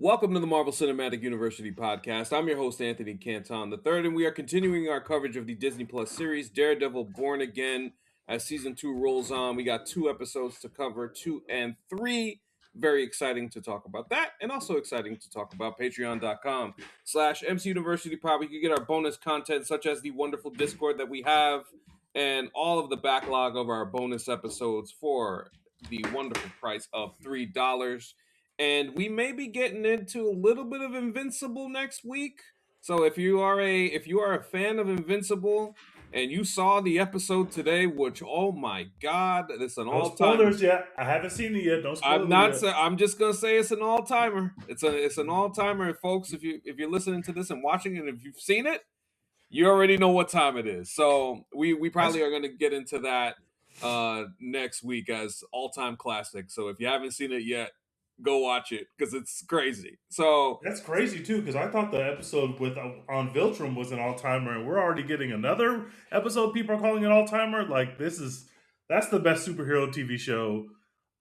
Welcome to the Marvel Cinematic University podcast. I'm your host, Anthony Canton III, and we are continuing our coverage of the Disney Plus series, Daredevil Born Again, as season 2 rolls on. We got 2 episodes to cover, 2 and 3. Very exciting to talk about that, and also exciting to talk about patreon.com/MC University Pod. We can get our bonus content, such as the wonderful Discord that we have, and all of the backlog of our bonus episodes for the wonderful price of $3. And we may be getting into a little bit of Invincible next week. So if you are a fan of Invincible and you saw the episode today, which oh my god, it's an No all-time. spoilers yet. I haven't seen it yet. Don't spoil I'm not. it yet. I'm just gonna say it's an all-timer. It's an all-timer, folks. If you're listening to this and watching it, and if you've seen it, you already know what time it is. So we probably are gonna get into that next week as all-time classic. So if you haven't seen it yet, go watch it because it's crazy. So That's crazy too, because I thought the episode with on Viltrum was an all timer, and we're already getting another episode. People are calling it all timer. Like that's the best superhero TV show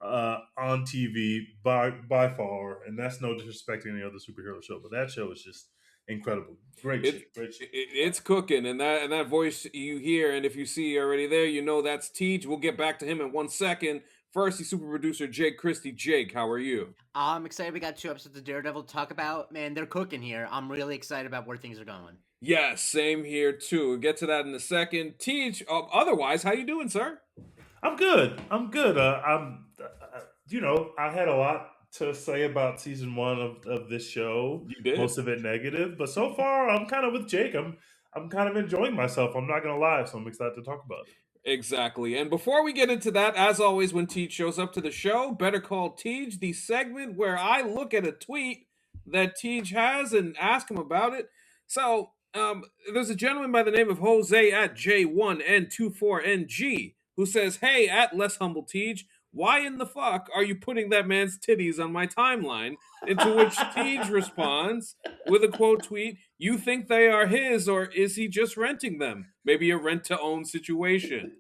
on TV by far, and that's no disrespect to any other superhero show, but that show is just incredible. Great shit. it's cooking, and that voice you hear, and if you see already there, you know that's Teej. We'll get back to him in 1 second. First, the super producer Jake Christie. Jake, how are you? I'm excited. We got 2 episodes of Daredevil to talk about. Man, they're cooking here. I'm really excited about where things are going. Yes, same here too. We'll get to that in a second. Teej, otherwise, how you doing, sir? I'm good. I had a lot to say about season 1 of this show. You did. Most of it negative, but so far I'm kind of with Jake. I'm kind of enjoying myself. I'm not gonna lie, so I'm excited to talk about it. Exactly. And before we get into that, as always, when Teej shows up to the show, Better Call Teej, the segment where I look at a tweet that Teej has and ask him about it. So, there's a gentleman by the name of Jose at J1N24NG who says, "Hey, at Less Humble Teej, why in the fuck are you putting that man's titties on my timeline?" Into which Teej responds with a quote tweet, "You think they are his, or is he just renting them? Maybe a rent-to-own situation."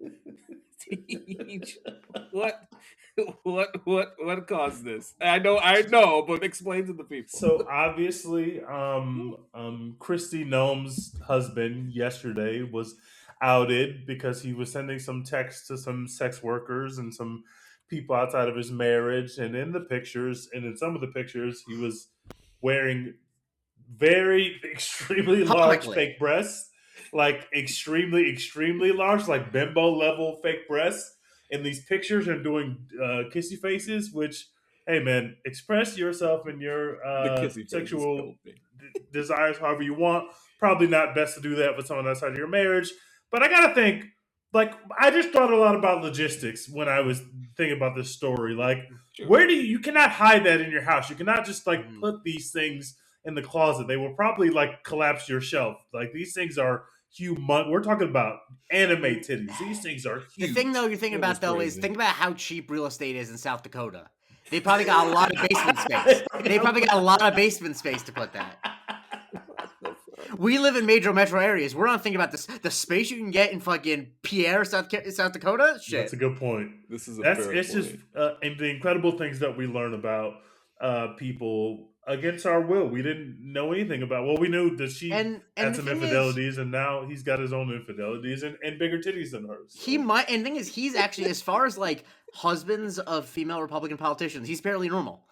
Teej, what caused this? I know, but explain to the people. So obviously, Christy Nome's husband yesterday was outed because he was sending some texts to some sex workers and some people outside of his marriage, and in some of the pictures, he was wearing very extremely large fake breasts, like extremely large, like bimbo level fake breasts in these pictures, and doing kissy faces. Which, hey man, express yourself and your sexual desires however you want. Probably not best to do that with someone outside of your marriage, but I gotta think. Like, I just thought a lot about logistics when I was thinking about this story. Like, Sure. where do you cannot hide that in your house? You cannot just put these things in the closet. They will probably collapse your shelf. Like, these things are humongous. We're talking about anime titties. These things are huge. The thing though you're thinking about though is think about how cheap real estate is in South Dakota. They probably got a lot of basement space. They probably got a lot of basement space to put that. We live in major metro areas. We're not thinking about the space you can get in fucking Pierre, South Dakota. Shit, that's a good point. This is it's just and the incredible things that we learn about people against our will. We didn't know anything about. Well, we knew that she had some infidelities, and now he's got his own infidelities and bigger titties than hers. So. He might, and the thing is, he's actually, as far as husbands of female Republican politicians, he's fairly normal.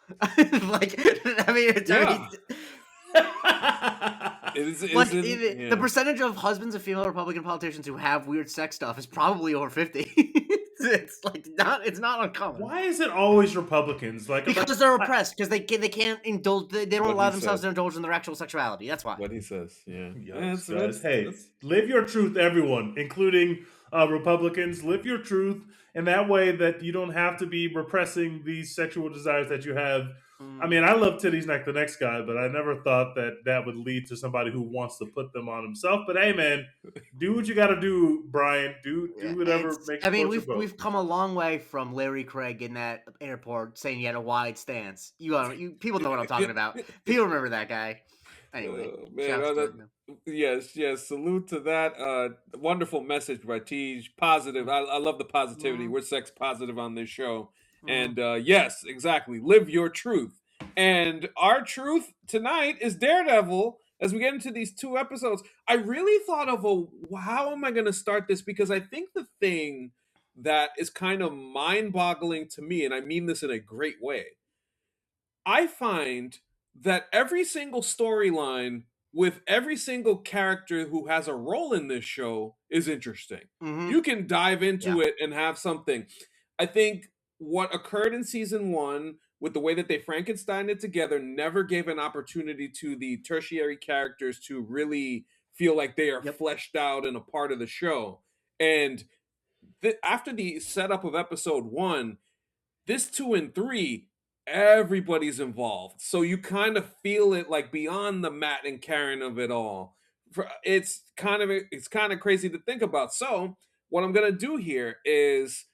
The percentage of husbands of female Republican politicians who have weird sex stuff is probably over 50. It's not uncommon. Why is it always Republicans? Because they're oppressed. Because they can't indulge. They don't allow themselves to indulge in their actual sexuality. That's why. What he says. Yeah. Live your truth, everyone, including Republicans. Live your truth in that way that you don't have to be repressing these sexual desires that you have. I mean, I love titties like the next guy, but I never thought that would lead to somebody who wants to put them on himself. But hey, man, do what you got to do, Brian. Do whatever makes. I mean, we've come a long way from Larry Craig in that airport saying he had a wide stance. You people know what I'm talking about. People remember that guy. Anyway, yes. Salute to that. Wonderful message by Teej. Positive. I love the positivity. We're sex positive on this show. And yes, exactly. Live your truth. And our truth tonight is Daredevil. As we get into these 2 episodes, I really thought of how am I going to start this? Because I think the thing that is kind of mind-boggling to me, and I mean this in a great way, I find that every single storyline with every single character who has a role in this show is interesting. Mhm. You can dive into Yeah. it and have something. I think what occurred in season 1 with the way that they Frankenstein it together never gave an opportunity to the tertiary characters to really feel like they are Yep. fleshed out and a part of the show. And after the setup of episode 1, this 2 and 3, everybody's involved. So you kind of feel it like beyond the Matt and Karen of it all. It's kind of crazy to think about. So what I'm gonna do here is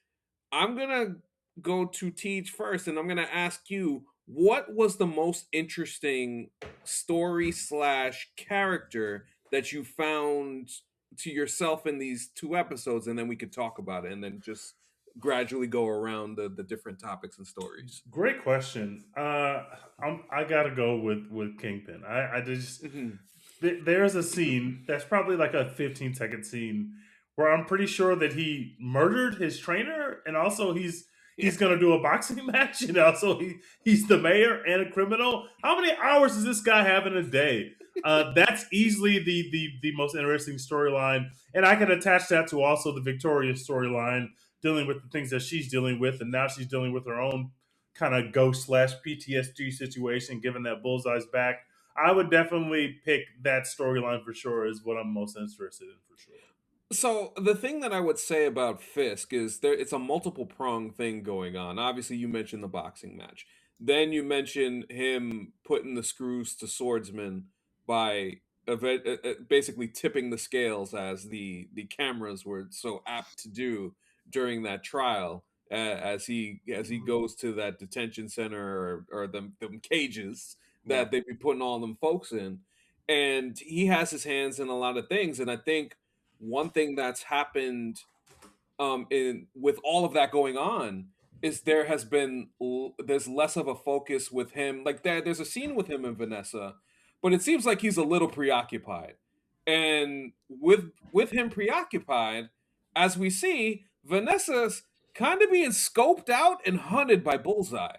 I'm gonna go to Teej first, and I'm gonna ask you what was the most interesting story slash character that you found to yourself in these 2 episodes, and then we could talk about it, and then just gradually go around the different topics and stories. Great question. I gotta go with Kingpin. I just Mhm. there's a scene that's probably like a 15-second scene where I'm pretty sure that he murdered his trainer, and also he's gonna do a boxing match, and also he's the mayor and a criminal. How many hours does this guy have in a day? That's easily the most interesting storyline, and I can attach that to also the Victoria storyline, dealing with the things that she's dealing with, and now she's dealing with her own kind of ghost slash PTSD situation, given that Bullseye's back. I would definitely pick that storyline for sure, is what I'm most interested in for sure. So the thing that I would say about Fisk is it's a multiple prong thing going on. Obviously, you mentioned the boxing match. Then you mentioned him putting the screws to Swordsman by basically tipping the scales, as the cameras were so apt to do during that trial, as he goes to that detention center, or them cages Yeah. that they be putting all them folks in, and he has his hands in a lot of things. And I think one thing that's happened in with all of that going on is there's less of a focus with him. Like there's a scene with him and Vanessa, but it seems like he's a little preoccupied. And with him preoccupied, as we see, Vanessa's kind of being scoped out and hunted by Bullseye.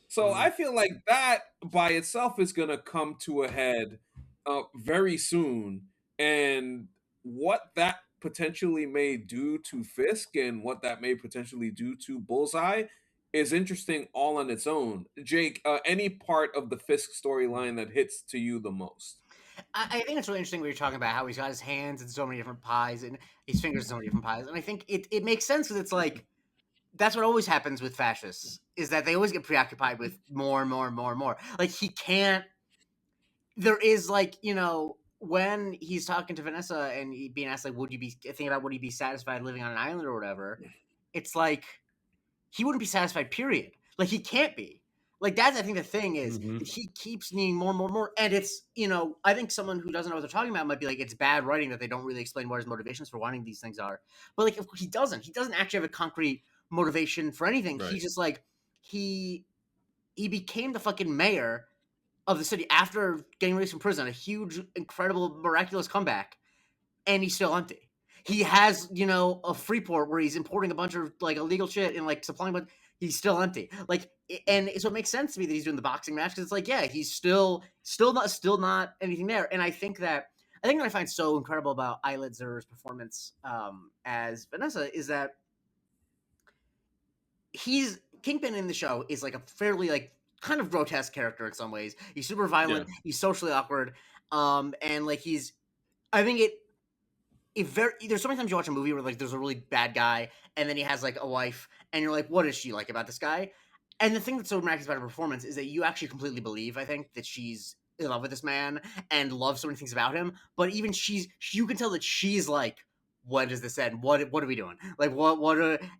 So Mhm. I feel like that by itself is going to come to a head very soon. And what that potentially may do to Fisk and what that may potentially do to Bullseye is interesting all on its own. Jake, any part of the Fisk storyline that hits to you the most? I think it's really interesting what you're talking about, how he's got his hands in so many different pies and his fingers in so many different pies. And I think it makes sense, because it's like, that's what always happens with fascists, is that they always get preoccupied with more and more and more and more. Like, he can't, there is like, when he's talking to Vanessa and being asked, like, would you be satisfied living on an island or whatever? It's like, he wouldn't be satisfied, period. Like, he can't be. Like, that's, I think, the thing is that he keeps needing more and more and more. And it's, I think someone who doesn't know what they're talking about might be like, it's bad writing that they don't really explain what his motivations for wanting these things are. But, like, of course, he doesn't. He doesn't actually have a concrete motivation for anything. Right. He's just like, he became the fucking mayor of the city after getting released from prison, a huge, incredible, miraculous comeback, and he's still empty. He has, a free port where he's importing a bunch of like illegal shit and like supplying, but he's still empty. Like, and so it makes sense to me that he's doing the boxing match, because it's like, yeah, he's still not anything there. And I think what I find so incredible about Islet Zer's performance as Vanessa is that Kingpin in the show is like a fairly like kind of grotesque character in some ways. He's super violent. Yeah. He's socially awkward. And like I think there's so many times you watch a movie where like there's a really bad guy and then he has like a wife and you're like, what is she like about this guy? And the thing that's so miraculous about her performance is that you actually completely believe, I think, that she's in love with this man and loves so many things about him. But even you can tell that she's like, when does this end? What are we doing? Like,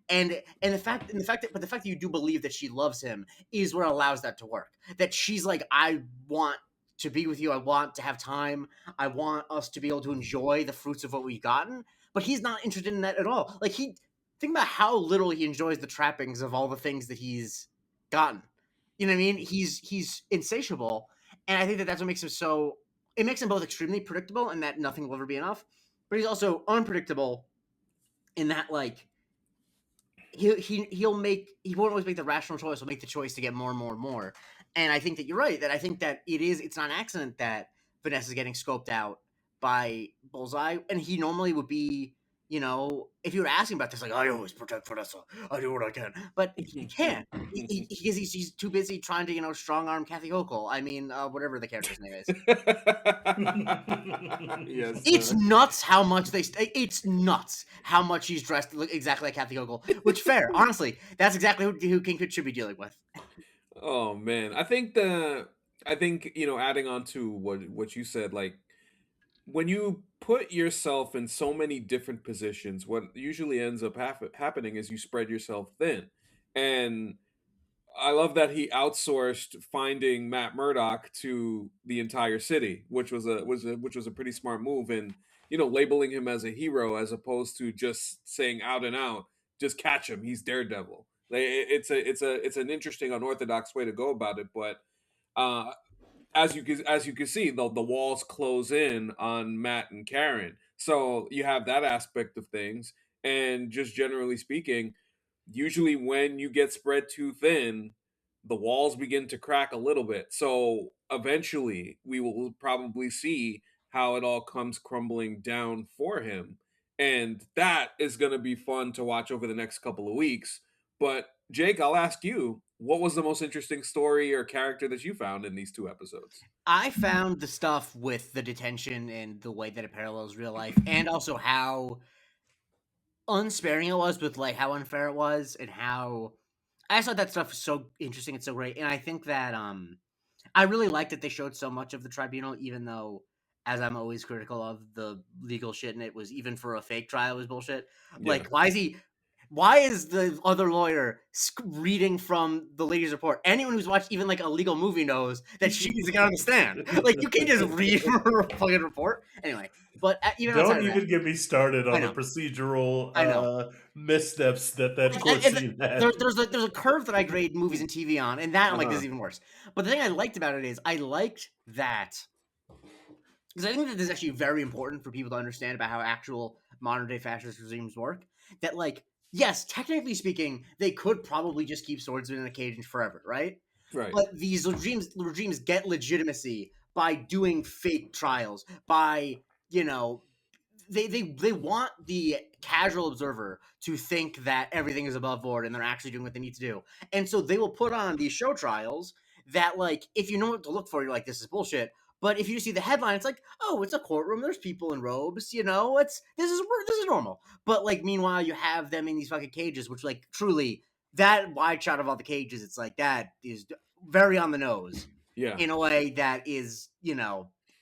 and the fact that you do believe that she loves him is what allows that to work. That she's like, I want to be with you. I want to have time. I want us to be able to enjoy the fruits of what we've gotten. But he's not interested in that at all. Like, think about how little he enjoys the trappings of all the things that he's gotten. You know what I mean? He's insatiable, and I think that that's what makes him so. It makes him both extremely predictable, and that nothing will ever be enough. But he's also unpredictable in that like he won't always make the rational choice. He'll make the choice to get more and more and more. And I think that you're right. That I think that it's not an accident that Vanessa's getting scoped out by Bullseye, and he normally would be, if you were asking about this, like I always protect Vanessa, I do what I can, but he can't because he's too busy trying to strong arm Kathy Hochul. I mean, whatever the character's name is. Yes, It's nuts how much it's nuts how much he's dressed exactly like Kathy Hochul. Which fair, honestly, that's exactly who Kingpin should be dealing with. Oh man, I think adding on to what you said, like when you put yourself in so many different positions, what usually ends up happening is you spread yourself thin. And I love that he outsourced finding Matt Murdock to the entire city, which was a pretty smart move, and labeling him as a hero as opposed to just saying out and out, just catch him, he's Daredevil. Like, it's an interesting unorthodox way to go about it, but uh, as you can see, the walls close in on Matt and Karen, so you have that aspect of things, and just generally speaking, usually when you get spread too thin, the walls begin to crack a little bit. So eventually, we will probably see how it all comes crumbling down for him. And that is going to be fun to watch over the next couple of weeks. But Jake, I'll ask you, what was the most interesting story or character that you found in these 2 episodes? I found the stuff with the detention and the way that it parallels real life, and also how unsparing it was with like how unfair it was, and how I just thought that stuff was so interesting and so great. And I think that I really liked that they showed so much of the tribunal, even though, as I'm always critical of the legal shit, and it was even for a fake trial was bullshit. Yeah. Like, why is the other lawyer reading from the lady's report? Anyone who's watched even like a legal movie knows that she needs to get on the stand. Like, you can't just read from her fucking report. Anyway, but even don't even get me started on the know. procedural missteps that court scene had. There's a curve that I grade movies and TV on, and that I'm like, this is even worse. But the thing I liked about it is I liked that, because I think that this is actually very important for people to understand about how actual modern day fascist regimes work. That, like, yes, technically speaking, they could probably just keep swordsmen in a cage forever, right? Right. But these regimes get legitimacy by doing fake trials, by they want the casual observer to think that everything is above board and they're actually doing what they need to do. And so they will put on these show trials that, like, if you know what to look for, you're like, this is bullshit. But if you see the headline, it's like, oh, it's a courtroom. There's people in robes. This is normal. But like, meanwhile, you have them in these fucking cages, which, like, truly, that wide shot of all the cages, it's like, that is very on the nose. Yeah. In a way that is,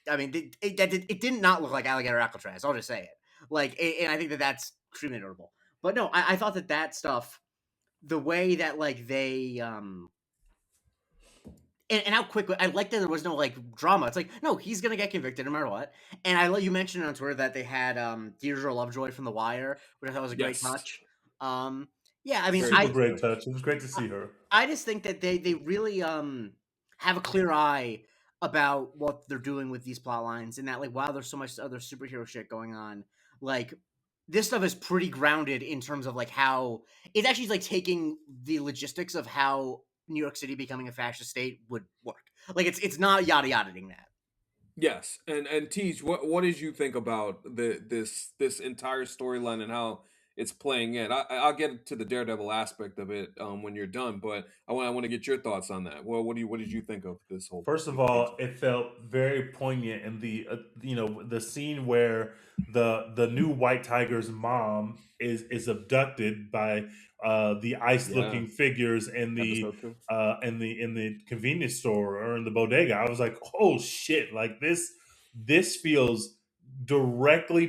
I mean, it did not look like alligator Alcatraz. I'll just say it. Like, and I think that that's extremely notable. But no, I thought that stuff, the way that, like, they and how quick, I like that there was no, like, drama. It's like, no, he's gonna get convicted no matter what. And you mentioned on Twitter that they had Deirdre Lovejoy from The Wire, which I thought was a great touch. Yeah, I mean, super great touch. It was great to see her. I just think that they really have a clear eye about what they're doing with these plot lines, and that, like, wow, there's so much other superhero shit going on. Like, this stuff is pretty grounded in terms of, like, how it's actually, like, taking the logistics of how New York City becoming a fascist state would work. Like, it's not yada yadaing that. Yes, and Teej, what did you think about this entire storyline and how it's playing in? I'll get to the Daredevil aspect of it when you're done, but I want to get your thoughts on that. Well, what did you think of this whole? First of all, it felt very poignant in the the scene where the new White Tiger's mom is abducted by the ice looking figures in the in the convenience store or in the bodega. I was like, oh shit! Like, this feels directly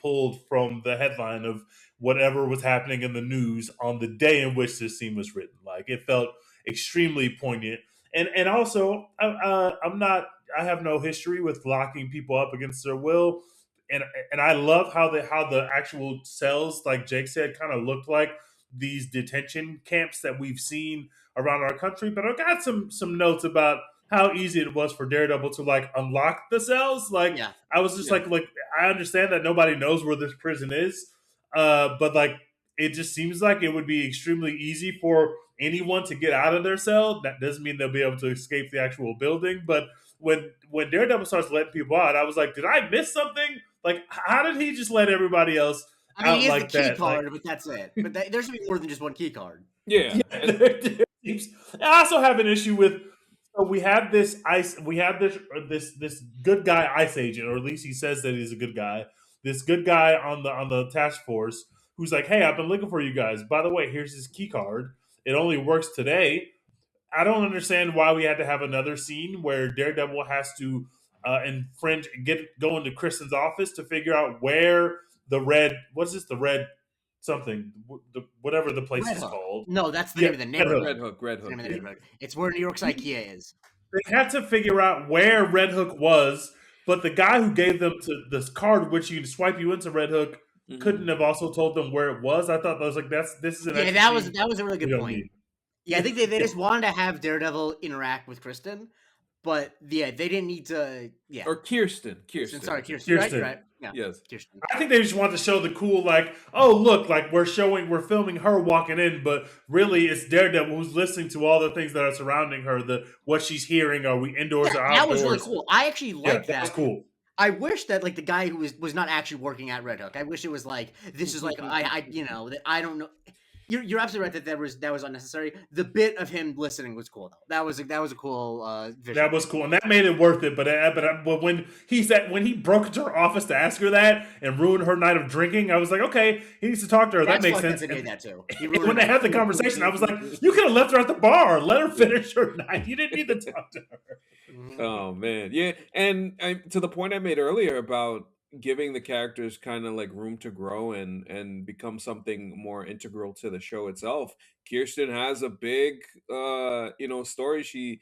pulled from the headline of whatever was happening in the news on the day in which this scene was written. Like, it felt extremely poignant. And also, I'm not. I have no history with locking people up against their will, and I love how the actual cells, like Jake said, kind of looked like these detention camps that we've seen around our country. But I got some notes about how easy it was for Daredevil to like unlock the cells. Like Yeah. I was just Yeah. like I understand that nobody knows where this prison is, but like it just seems like it would be extremely easy for anyone to get out of their cell. That doesn't mean they'll be able to escape the actual building, but when Daredevil starts letting people out, I was like, did I miss something? Like, how did he just let everybody else I mean, out he has like the key that? card, Like, but that's it. But there should be more than just one key card. Yeah. there seems- I also have an issue with. So we have this ice. We have this good guy ice agent, or at least he says that he's a good guy. This good guy on the task force who's like, "Hey, I've been looking for you guys. By the way, here's his key card. It only works today." I don't understand why we had to have another scene where Daredevil has to go into Kristen's office to figure out where the red the red something whatever the place Red is Hook. called. No, that's the Yeah, name of the Red neighborhood. Red Hook. That's the name of the neighborhood. It's where New York's IKEA is. They had to figure out where Red Hook was, but the guy who gave them to this card, which you can swipe you into Red Hook, couldn't have also told them where it was. I thought that was like this is an Yeah, extra that was a really we good don't point. need. Yeah, I think they just wanted to have Daredevil interact with Kristen, but yeah, they didn't need to. Yeah, Or Kirsten. sorry, Kirsten. Kirsten. Right? Yeah, Yes. Kirsten. I think they just wanted to show the cool, like, oh look, like we're filming her walking in, but really it's Daredevil who's listening to all the things that are surrounding her, what she's hearing. Are we indoors or outdoors? That was really cool. I actually liked that was cool. I wish that like the guy who was not actually working at Red Hook. I wish it was like this is like I that I don't know. You're absolutely right that was unnecessary. The bit of him listening was cool though. That was a cool visual. That was cool, and that made it worth it. But when he broke into her office to ask her that and ruined her night of drinking, I was like, okay, he needs to talk to her. That makes sense. They did that too. When they had the conversation, I was like, you could have left her at the bar. Let her finish her night. You didn't need to talk to her. Oh man, yeah, and to the point I made earlier about giving the characters kind of like room to grow and become something more integral to the show itself. Kirsten has a big story. She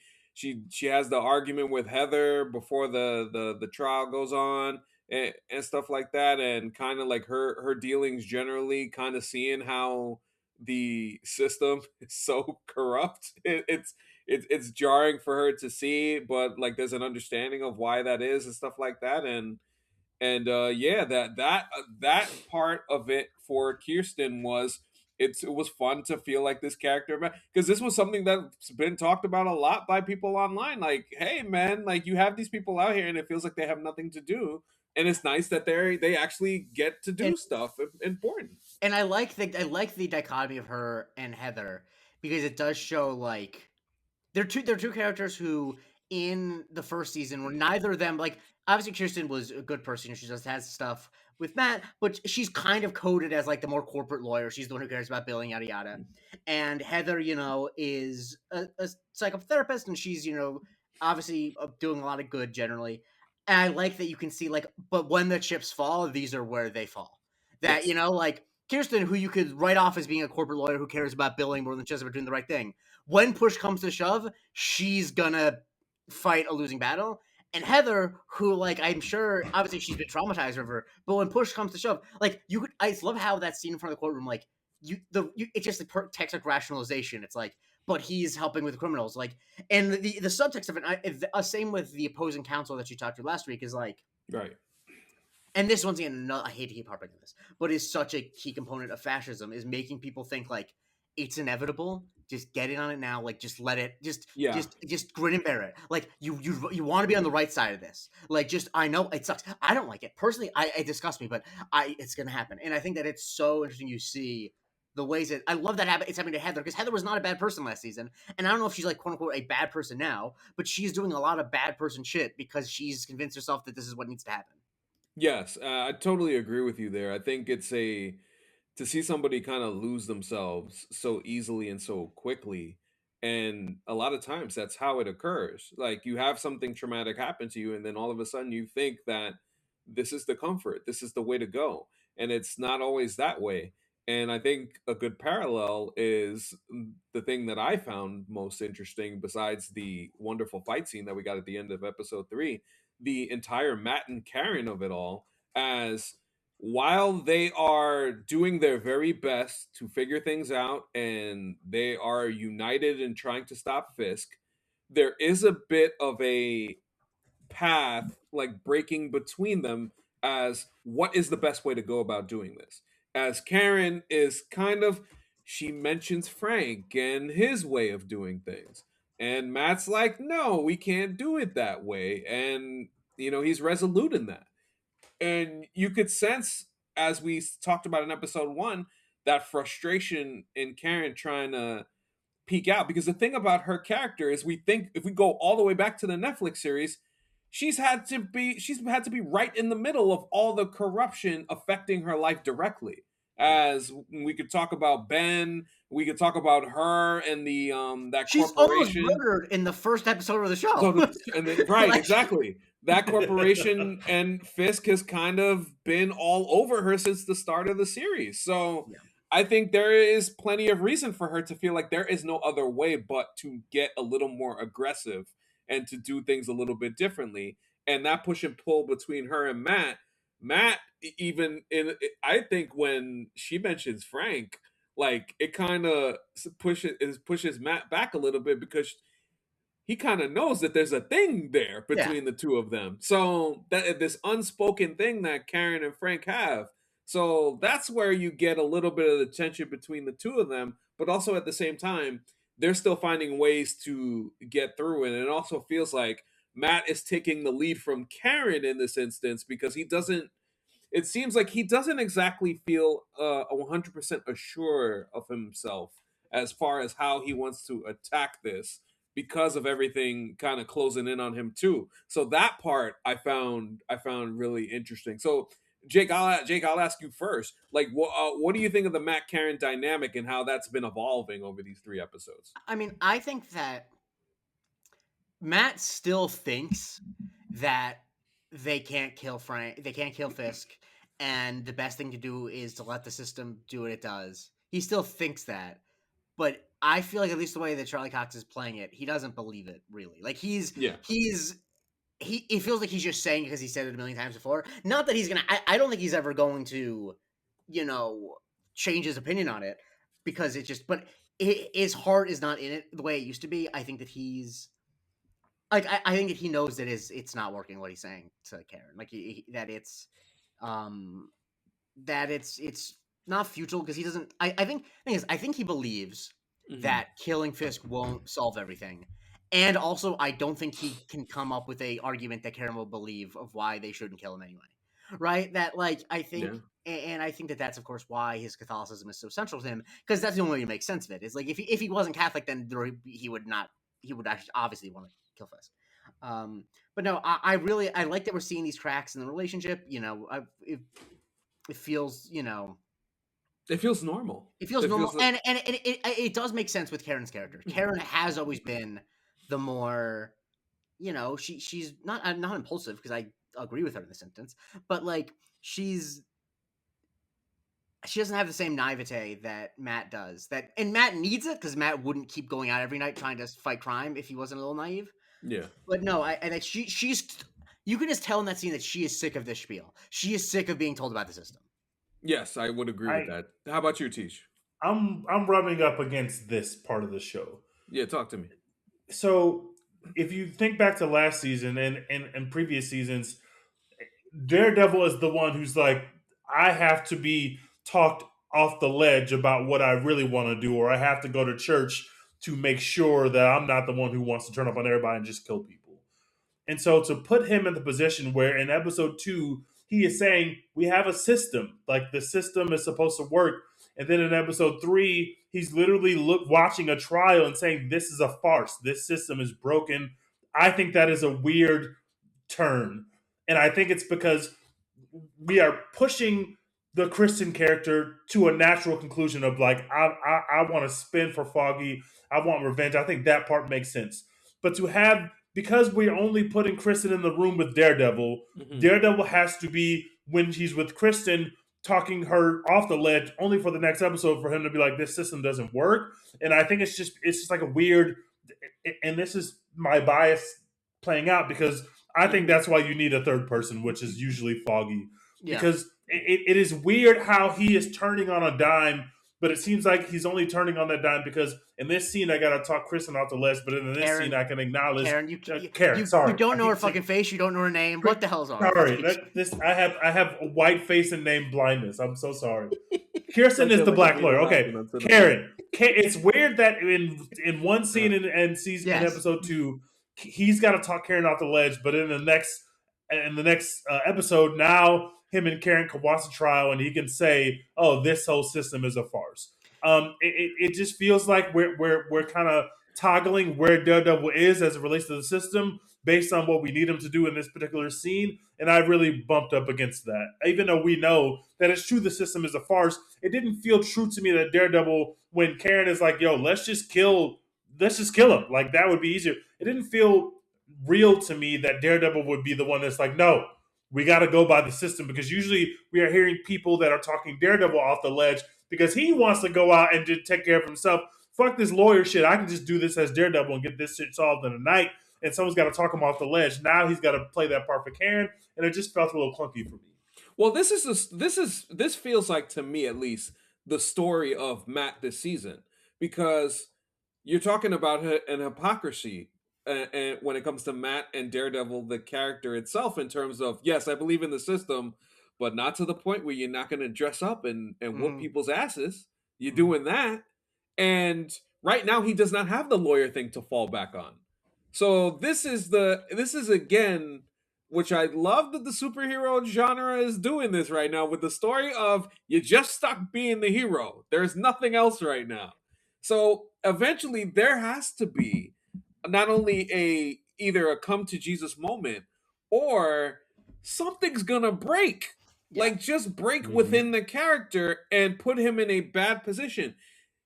has the argument with Heather before the trial goes on, and stuff like that, and kind of like her dealings generally, kind of seeing how the system is so corrupt. It's jarring for her to see, but like there's an understanding of why that is and stuff like that. And yeah, that part of it for Kirsten was it was fun to feel like this character, because this was something that's been talked about a lot by people online. Like, hey man, like you have these people out here and it feels like they have nothing to do, and it's nice that they actually get to do stuff important. And I like the dichotomy of her and Heather, because it does show like they're two characters who in the first season were neither of them like obviously Kirsten was a good person. She just has stuff with Matt, but she's kind of coded as like the more corporate lawyer. She's the one who cares about billing, yada yada. And Heather, is a psychotherapist, and she's obviously doing a lot of good generally. And I like that you can see like, but when the chips fall, these are where they fall. That Yes. like Kirsten, who you could write off as being a corporate lawyer who cares about billing more than just about doing the right thing. When push comes to shove, she's gonna fight a losing battle. And Heather, who like I'm sure obviously she's been traumatized over, but when push comes to shove, like I just love how that scene in front of the courtroom, like it's just the text rationalization. It's like, but he's helping with criminals, like, and the subtext of it. Same with the opposing counsel that you talked to last week is like, Right. and this once again, I hate to keep harping on this, but is such a key component of fascism is making people think like it's inevitable. Just get in on it now. Like, just let it. Just grin and bear it. Like, you want to be on the right side of this. Like, I know it sucks. I don't like it personally. It disgusts me, but it's gonna happen. And I think that it's so interesting. You see the ways that I love that it's happening to Heather, because Heather was not a bad person last season, and I don't know if she's like quote unquote a bad person now, but she's doing a lot of bad person shit because she's convinced herself that this is what needs to happen. Yes, I totally agree with you there. I think to see somebody kind of lose themselves so easily and so quickly, and a lot of times that's how it occurs. Like you have something traumatic happen to you, and then all of a sudden you think that this is the comfort, this is the way to go, and it's not always that way. And I think a good parallel is the thing that I found most interesting, besides the wonderful fight scene that we got at the end of episode 3, the entire Matt and Karen of it all, as while they are doing their very best to figure things out and they are united in trying to stop Fisk, there is a bit of a path like breaking between them as what is the best way to go about doing this. As Karen is kind of, she mentions Frank and his way of doing things. And Matt's like, no, we can't do it that way. And, he's resolute in that. And you could sense, as we talked about in episode 1, that frustration in Karen trying to peek out. Because the thing about her character is, we think if we go all the way back to the Netflix series, she's had to be right in the middle of all the corruption affecting her life directly. As we could talk about Ben, we could talk about her and the that She's almost corporation. murdered in the first episode of the show. Right, exactly. That corporation and Fisk has kind of been all over her since the start of the series. So Yeah. I think there is plenty of reason for her to feel like there is no other way but to get a little more aggressive and to do things a little bit differently. And that push and pull between her and Matt, even I think when she mentions Frank, like it kind of pushes Matt back a little bit, because he kind of knows that there's a thing there between the two of them. So that this unspoken thing that Karen and Frank have. So that's where you get a little bit of the tension between the two of them, but also at the same time, they're still finding ways to get through it. And it also feels like Matt is taking the lead from Karen in this instance, because it seems like he doesn't exactly feel 100% assured of himself as far as how he wants to attack this, because of everything kind of closing in on him too. So that part I found really interesting. So Jake, I'll ask you first. Like, what do you think of the Matt Karen dynamic and how that's been evolving over these 3 episodes? I mean, I think that Matt still thinks that they can't kill Fisk, and the best thing to do is to let the system do what it does. He still thinks that, but I feel like, at least the way that Charlie Cox is playing it, he doesn't believe it really. Like he feels like he's just saying it because he said it a million times before. Not that he's gonna. I don't think he's ever going to, change his opinion on it, because it just. But his heart is not in it the way it used to be. I think that he's. Like I think that he knows that it's not working what he's saying to Karen. Like that it's not futile, because he doesn't. I think he believes that killing Fisk won't solve everything, and also I don't think he can come up with a argument that Karen will believe of why they shouldn't kill him anyway. Right? That I think. Yeah. And I think that that's, of course, why his Catholicism is so central to him, because that's the only way to make sense of it. Is like if he wasn't Catholic, then he would not. He would actually obviously want to kill Fisk. But no, I like that we're seeing these cracks in the relationship. It feels, it feels normal. It feels normal, like... and it does make sense with Karen's character. Karen has always been the more, she's not impulsive, because I agree with her in this instance, but like she doesn't have the same naivete that Matt does. And Matt needs it, because Matt wouldn't keep going out every night trying to fight crime if he wasn't a little naive. Yeah. But no, I she's you can just tell in that scene that she is sick of this spiel. She is sick of being told about the system. Yes, I would agree with that. How about you, Teej? I'm rubbing up against this part of the show. Yeah, talk to me. So if you think back to last season and previous seasons, Daredevil is the one who's like, I have to be talked off the ledge about what I really want to do, or I have to go to church to make sure that I'm not the one who wants to turn up on everybody and just kill people. And so to put him in the position where in episode 2, he is saying, we have a system, like the system is supposed to work. And then in episode 3, he's literally watching a trial and saying, this is a farce. This system is broken. I think that is a weird turn. And I think it's because we are pushing the Kristen character to a natural conclusion of like, I want to spin for Foggy. I want revenge. I think that part makes sense. But to have, because we're only putting Kristen in the room with Daredevil, Daredevil has to be, when he's with Kristen, talking her off the ledge only for the next episode for him to be like, this system doesn't work. And I think it's just like a weird, and this is my bias playing out, because I think that's why you need a third person, which is usually Foggy. Yeah. Because it is weird how he is turning on a dime, but it seems like he's only turning on that dime because in this scene I gotta talk Kristen off the ledge, but in this Karen, scene I can acknowledge Karen, Karen. Sorry, you don't know I her keep saying- fucking face. You don't know her name. What the hell's on? Sorry, I have a white face and name blindness. I'm so sorry. Kirsten is the like black lawyer. Okay, Karen. It's weird that in one scene in season in episode 2, he's got to talk Karen off the ledge, but in the next episode, now him and Karen can watch the trial and he can say, "Oh, this whole system is a farce." It just feels like we're kind of toggling where Daredevil is as it relates to the system based on what we need him to do in this particular scene, and I really bumped up against that. Even though we know that it's true the system is a farce, it didn't feel true to me that Daredevil, when Karen is like, "Yo, let's just kill him," like that would be easier. It didn't feel real to me that Daredevil would be the one that's like, "No, we got to go by the system," because usually we are hearing people that are talking Daredevil off the ledge because he wants to go out and just take care of himself. Fuck this lawyer shit. I can just do this as Daredevil and get this shit solved in a night. And someone's got to talk him off the ledge. Now he's got to play that part for Karen, and it just felt a little clunky for me. Well, this feels like, to me at least, the story of Matt this season, because you're talking about an hypocrisy, and when it comes to Matt and Daredevil, the character itself, in terms of, yes, I believe in the system, but not to the point where you're not going to dress up and whoop people's asses. You're doing that, and right now he does not have the lawyer thing to fall back on. So this is again, which I love that the superhero genre is doing this right now with the story of you just stuck being the hero. There's nothing else right now. So eventually there has to be not only either a come to Jesus moment, or something's gonna break. Yeah. Like just break within the character and put him in a bad position.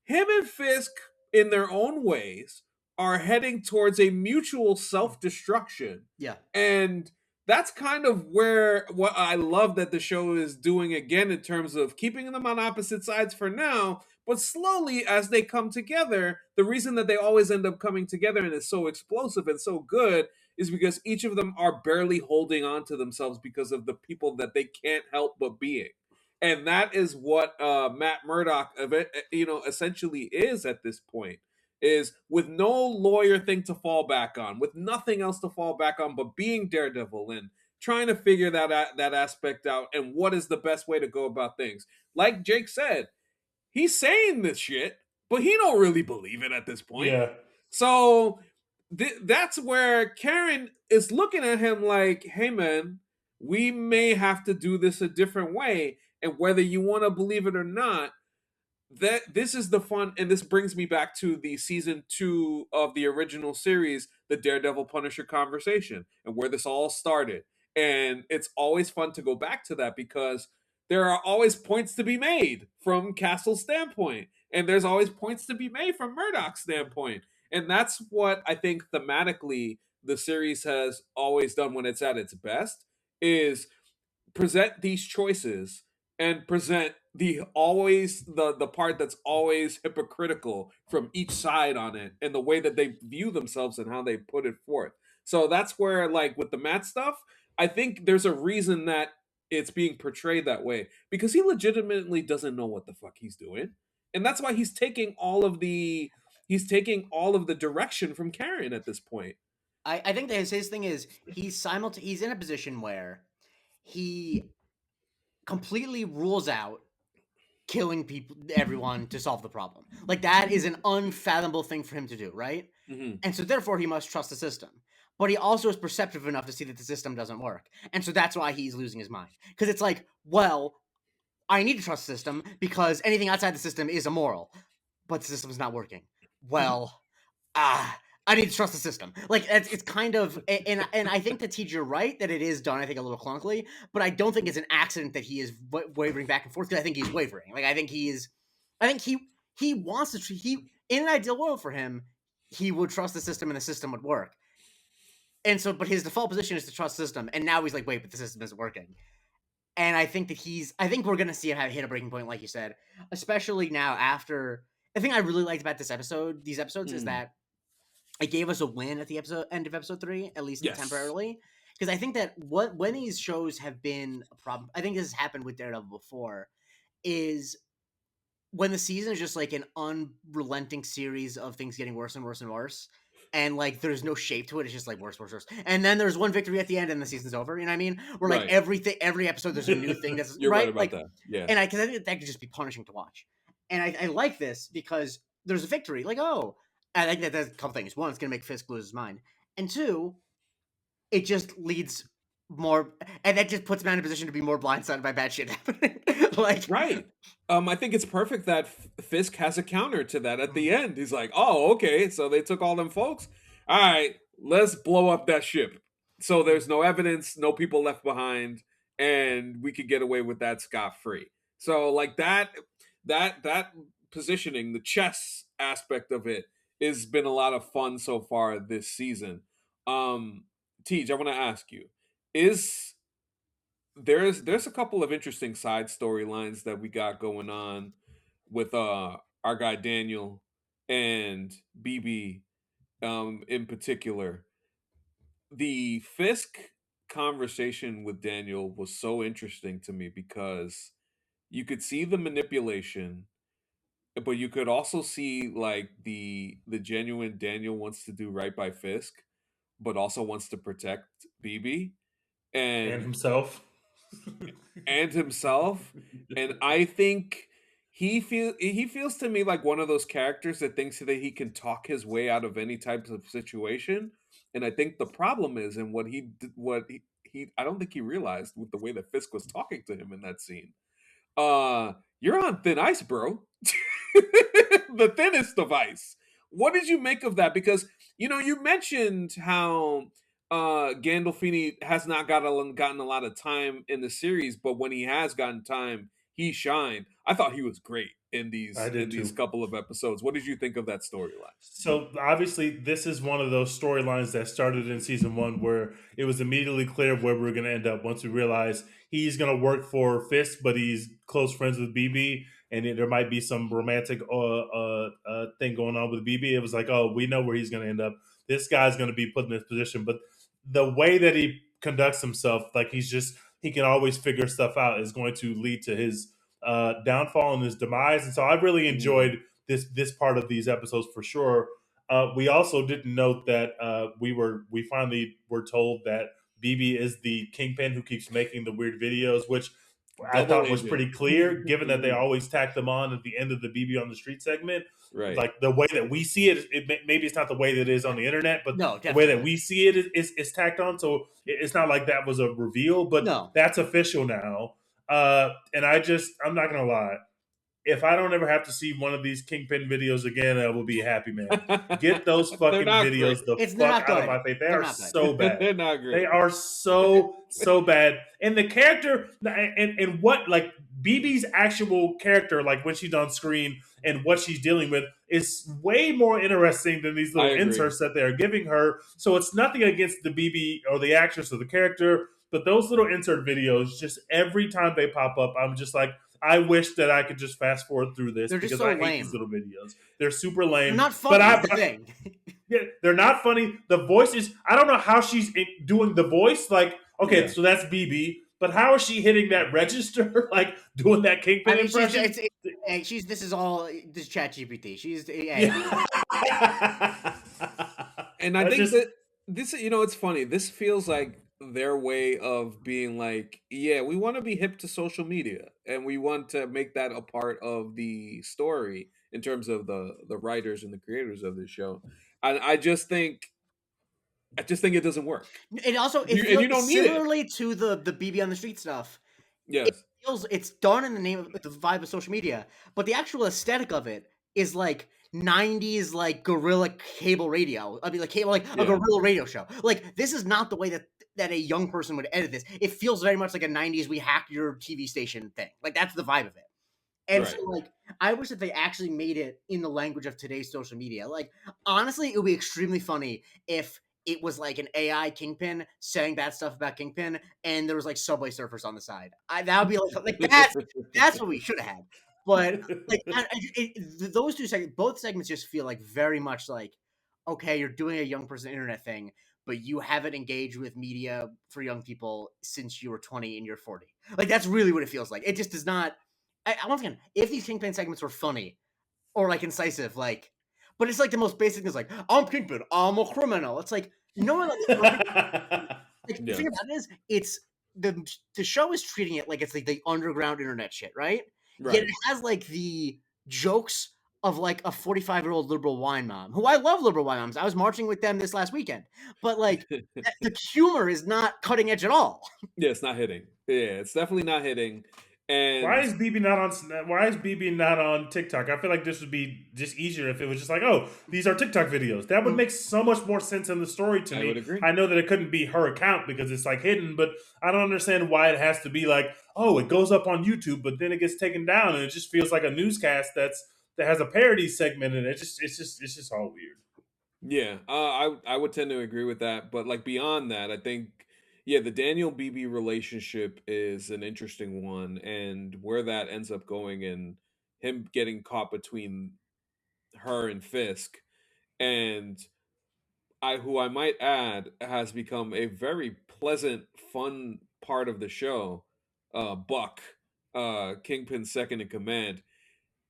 Him and Fisk, in their own ways, are heading towards a mutual self-destruction. Yeah. And that's kind of what I love that the show is doing again, in terms of keeping them on opposite sides for now, but slowly as they come together. The reason that they always end up coming together and is so explosive and so good is because each of them are barely holding on to themselves because of the people that they can't help but being. And that is what Matt Murdock, essentially is at this point. Is with no lawyer thing to fall back on, with nothing else to fall back on but being Daredevil and trying to figure that aspect out and what is the best way to go about things. Like Jake said, he's saying this shit, but he don't really believe it at this point. Yeah. So that's where Karen is looking at him like, hey man, we may have to do this a different way, and whether you want to believe it or not, that this is the fun, and this brings me back to the season 2 of the original series, the Daredevil Punisher conversation, and where this all started. And it's always fun to go back to that because there are always points to be made from Castle's standpoint, and there's always points to be made from Murdoch's standpoint. And that's what I think thematically the series has always done when it's at its best, is present these choices and present the part that's always hypocritical from each side on it, and the way that they view themselves and how they put it forth. So that's where, like with the Matt stuff, I think there's a reason that it's being portrayed that way, because he legitimately doesn't know what the fuck he's doing, and that's why he's taking all of the direction from Karen at this point. I think that his thing is he's in a position where he completely rules out killing everyone to solve the problem. Like, that is an unfathomable thing for him to do, right? Mm-hmm. And so therefore he must trust the system. But he also is perceptive enough to see that the system doesn't work. And so that's why he's losing his mind. Because it's like, well, I need to trust the system because anything outside the system is immoral. But the system's not working. Well, I need to trust the system. Like, it's kind of, and I think that Teej, you're right that it is done, I think, a little clunkily, but I don't think it's an accident that he is wavering back and forth, because I think he's wavering. Like, I think he wants to, in an ideal world for him, he would trust the system and the system would work. And so, but his default position is to trust the system, and now he's like, wait, but the system isn't working. And I think that I think we're going to see him hit a breaking point, like you said, especially now after, the thing I really liked about these episodes is that it gave us a win at the end of episode 3, at least temporarily. because I think that when these shows have been a problem, I think this has happened with Daredevil before, is when the season is just like an unrelenting series of things getting worse and worse and worse, and like there's no shape to it. It's just like worse, worse, worse. And then there's one victory at the end, and the season's over. You know what I mean? Where like Right. every episode there's a new thing that's You're right right. about Like, that. Yeah. and because I think that could just be punishing to watch. And I like this because there's a victory. Like, oh, I think that there's a couple things. One, it's gonna make Fisk lose his mind, and two, it just leads more, and that just puts man in a position to be more blindsided by bad shit happening. Like, Right. I think it's perfect that Fisk has a counter to that at the end. He's like, "Oh, okay, so they took all them folks. All right, let's blow up that ship. So there's no evidence, no people left behind, and we could get away with that scot-free." So like that positioning, the chess aspect of it, has been a lot of fun so far this season. Teej, I want to ask you, is there's a couple of interesting side storylines that we got going on with our guy Daniel and BB in particular. The Fisk conversation with Daniel was so interesting to me because you could see the manipulation, but you could also see like the genuine Daniel wants to do right by Fisk, but also wants to protect BB And and himself. himself. And I think he feels to me like one of those characters that thinks that he can talk his way out of any type of situation. And I think the problem is in what he I don't think he realized with the way that Fisk was talking to him in that scene. You're on thin ice, bro. The thinnest of ice. What did you make of that? Because you mentioned how Gandolfini has not gotten a lot of time in the series, but when he has gotten time, he shined. I thought he was great in I did these too. couple of episodes. What did you think of that storyline? So obviously, this is one of those storylines that started in season one, where it was immediately clear where we were going to end up once we realized he's going to work for Fisk, but he's close friends with BB, and there might be some romantic thing going on with BB. It was like, oh, we know where he's going to end up. This guy's going to be put in this position, but the way that he conducts himself, like he can always figure stuff out, is going to lead to his downfall and his demise. And so I really Mhm. enjoyed this part of these episodes for sure. We also didn't note that we finally were told that BB is the kingpin who keeps making the weird videos, which I Double thought was agent. pretty clear, given that they always tack them on at the end of the BB on the street segment. Right. Like the way that we see it, maybe it's not the way that it is on the internet, but no, the way that definitely we see it is tacked on. So it's not like that was a reveal, but no. that's official now. And I'm not gonna lie, if I don't ever have to see one of these Kingpin videos again, I will be a happy man. Get those They're fucking not great. videos the They're fuck not out of good. my face. They They're are not good. so bad. They're not They great. are so bad. And the character and what like BB's actual character, like when she's on screen and what she's dealing with, is way more interesting than these I little agree. inserts that they're giving her. So it's nothing against the BB or the actress or the character, but those little insert videos, just every time they pop up, I'm just like, I wish that I could just fast forward through this They're just because so I hate these lame. little videos. They're super They're lame. not But funny. Is the thing. yeah, they're not funny. The voice is, I don't know how she's doing the voice. Like, okay, Yeah. so that's BB, but how is she hitting that register? Like doing that Kingpin I mean, impression? this is all this Chat GPT. She's Yeah. And I I think just, that this, it's funny. This feels like their way of being like, yeah, we want to be hip to social media and we want to make that a part of the story in terms of the writers and the creators of this show. And I just think it doesn't work. It also it And feels you don't need it. similarly to the BB on the street stuff. It Yes. feels it's done in the name of the vibe of social media, but the actual aesthetic of it is like 90s like guerrilla cable radio. I mean like cable like a Yeah. guerrilla radio show. Like this is not the way that a young person would edit this. It feels very much like a 90s we hacked your TV station thing. Like that's the vibe of it. And Right. so like I wish that they actually made it in the language of today's social media. Like honestly, it would be extremely funny if it was like an AI Kingpin saying bad stuff about Kingpin, and there was like Subway Surfers on the side. That would be like that's what we should have had. But like those two segments, both segments just feel like very much like okay, you're doing a young person internet thing, but you haven't engaged with media for young people since you were 20 and you're 40. Like, that's really what it feels like. It just does not. Once again, if these Kingpin segments were funny or like incisive, like, but it's like the most basic is like, I'm Kingpin, I'm a criminal. It's like, no one. Like, the thing about it is, it's the show is treating it like it's like the underground internet shit, right? Yet it has like the jokes of like a 45-year-old liberal wine mom, who I love liberal wine moms. I was marching with them this last weekend, but like the humor is not cutting edge at all. Yeah, it's not hitting. Yeah, it's definitely not hitting. And why is BB not on TikTok? I feel like this would be just easier if it was just like, oh, these are TikTok videos. That would make so much more sense in the story to me. I would agree. I know that it couldn't be her account because it's like hidden, but I don't understand why it has to be like, oh, it goes up on YouTube, but then it gets taken down, and it just feels like a newscast that has a parody segment, and it's just all weird. Yeah, I would tend to agree with that, but like beyond that, I think the Daniel BB relationship is an interesting one, and where that ends up going, and him getting caught between her and Fisk, and who I might add has become a very pleasant, fun part of the show. Buck, Kingpin's second in command,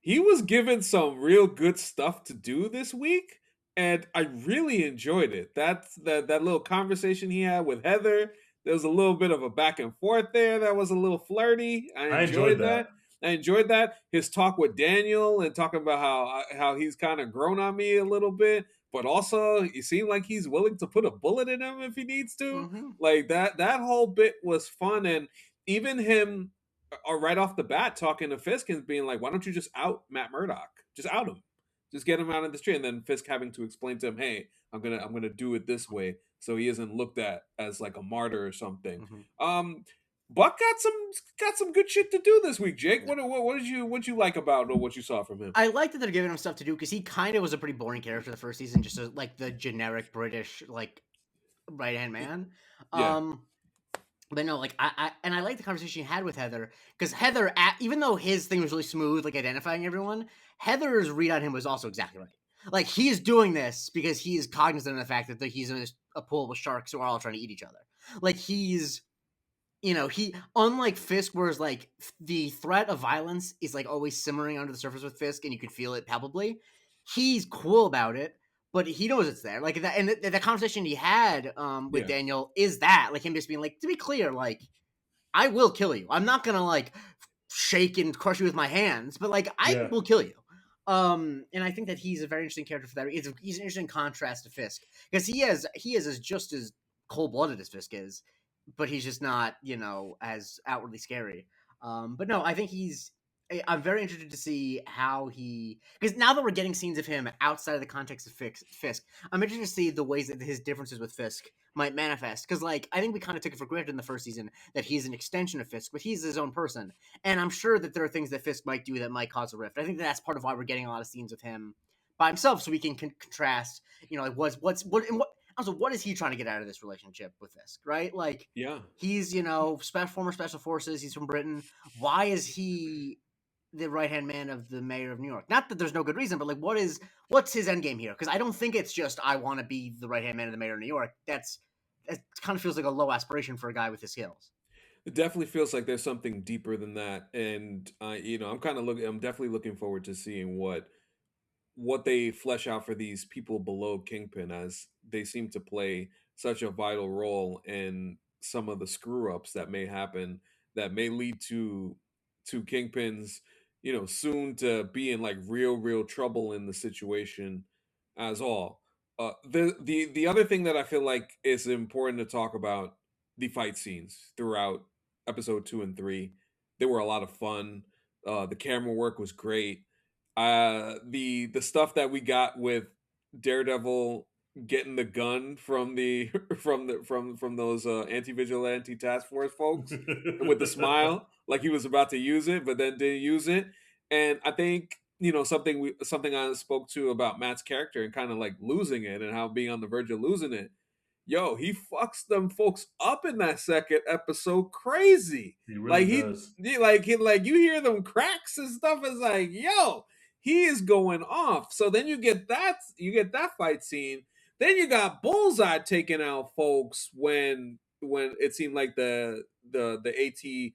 he was given some real good stuff to do this week, and I really enjoyed it. That's that little conversation he had with Heather. There was a little bit of a back and forth there that was a little flirty. I enjoyed that. I enjoyed that. His talk with Daniel and talking about how he's kind of grown on me a little bit, but also he seemed like he's willing to put a bullet in him if he needs to. Mm-hmm. Like that whole bit was fun, and even him right off the bat talking to Fisk and being like, why don't you just out Matt Murdock? Just out him. Just get him out of the street. And then Fisk having to explain to him, hey, I'm gonna do it this way so he isn't looked at as like a martyr or something. Mm-hmm. Buck got some good shit to do this week, Jake. What did you like about what you saw from him? I like that they're giving him stuff to do because he kind of was a pretty boring character the first season, just like the generic British like right hand man. Yeah. But no, like I like the conversation he had with Heather, because Heather, even though his thing was really smooth, like identifying everyone, Heather's read on him was also exactly right. Like, he's doing this because he is cognizant of the fact that he's in a pool with sharks who are all trying to eat each other. Like, he's, he, unlike Fisk, whereas like the threat of violence is like always simmering under the surface with Fisk, and you could feel it palpably. He's cool about it, but he knows it's there. Like that, and the conversation he had with Daniel is that, like, him just being like, to be clear, like, I will kill you. I'm not gonna like shake and crush you with my hands, but like I will kill you. And I think that he's a very interesting character for that. He's an interesting contrast to Fisk, because he is just as cold blooded as Fisk is, but he's just not, as outwardly scary. But no, I think I'm very interested to see how because now that we're getting scenes of him outside of the context of Fisk, I'm interested to see the ways that his differences with Fisk might manifest. Because, like, I think we kind of took it for granted in the first season that he's an extension of Fisk, but he's his own person. And I'm sure that there are things that Fisk might do that might cause a rift. I think that's part of why we're getting a lot of scenes with him by himself, so we can contrast, like, what is he trying to get out of this relationship with Fisk, right? Like, he's, former special forces, he's from Britain. Why is he the right-hand man of the mayor of New York? Not that there's no good reason, but like, what's his end game here? Because I don't think it's just, I want to be the right-hand man of the mayor of New York. That kind of feels like a low aspiration for a guy with his skills. It definitely feels like there's something deeper than that, and I'm definitely looking forward to seeing what they flesh out for these people below Kingpin, as they seem to play such a vital role in some of the screw ups that may happen, that may lead to Kingpin's, soon to be in like real trouble in the situation as all. The other thing that I feel like is important to talk about, the fight scenes throughout episode 2 and 3. They were a lot of fun. The camera work was great. The stuff that we got with Daredevil getting the gun from the from those anti-vigilante task force folks with the smile, like he was about to use it but then didn't use it. And I think something I spoke to about Matt's character and kind of like losing it and how being on the verge of losing it. Yo, he fucks them folks up in that second episode crazy. He really does. Like you hear them cracks and stuff. It's like, yo, he is going off. So then you get that fight scene. Then you got Bullseye taking out folks when it seemed like the ATV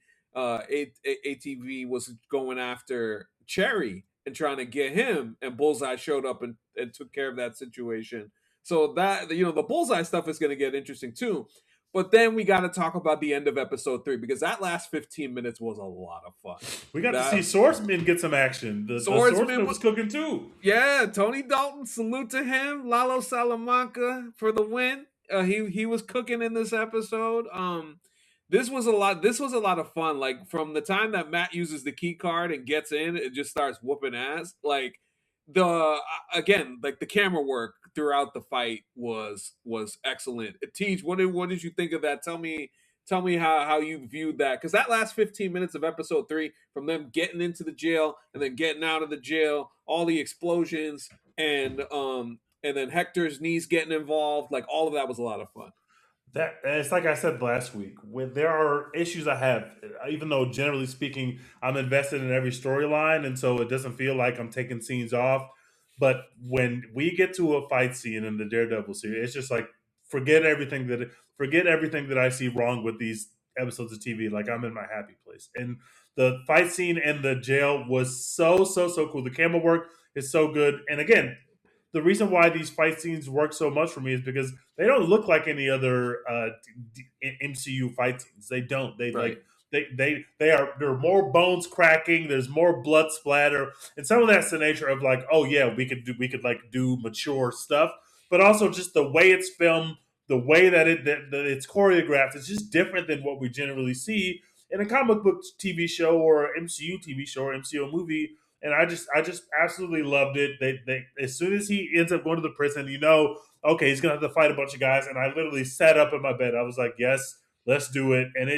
was going after Cherry and trying to get him, and Bullseye showed up and took care of that situation. So that, the Bullseye stuff is going to get interesting too. But then we got to talk about the end of episode 3, because that last 15 minutes was a lot of fun. We got to see Swordsman get some action. The Swordsman was cooking too. Yeah, Tony Dalton, salute to him. Lalo Salamanca for the win. He was cooking in this episode. This was a lot of fun. Like, from the time that Matt uses the key card and gets in, it just starts whooping ass. Like, the camera work throughout the fight was excellent. Teej, what did you think of that? Tell me how you viewed that, because that last 15 minutes of episode 3, from them getting into the jail and then getting out of the jail, all the explosions, and then Hector's niece getting involved, like, all of that was a lot of fun. That, it's like I said last week, when there are issues I have, even though generally speaking I'm invested in every storyline, and so it doesn't feel like I'm taking scenes off. But when we get to a fight scene in the Daredevil series, it's just like, forget everything that I see wrong with these episodes of TV. Like, I'm in my happy place. And the fight scene in the jail was so cool. The camera work is so good. And again, the reason why these fight scenes work so much for me is because they don't look like any other MCU fight scenes. They don't. There are more bones cracking. There's more blood splatter, and some of that's the nature of, like, oh yeah, we could do mature stuff, but also just the way it's filmed, the way that it's choreographed. It's just different than what we generally see in a comic book TV show or MCU TV show or MCU movie. And I just absolutely loved it. They as soon as he ends up going to the prison, okay, he's gonna have to fight a bunch of guys. And I literally sat up in my bed. I was like, yes, let's do it. And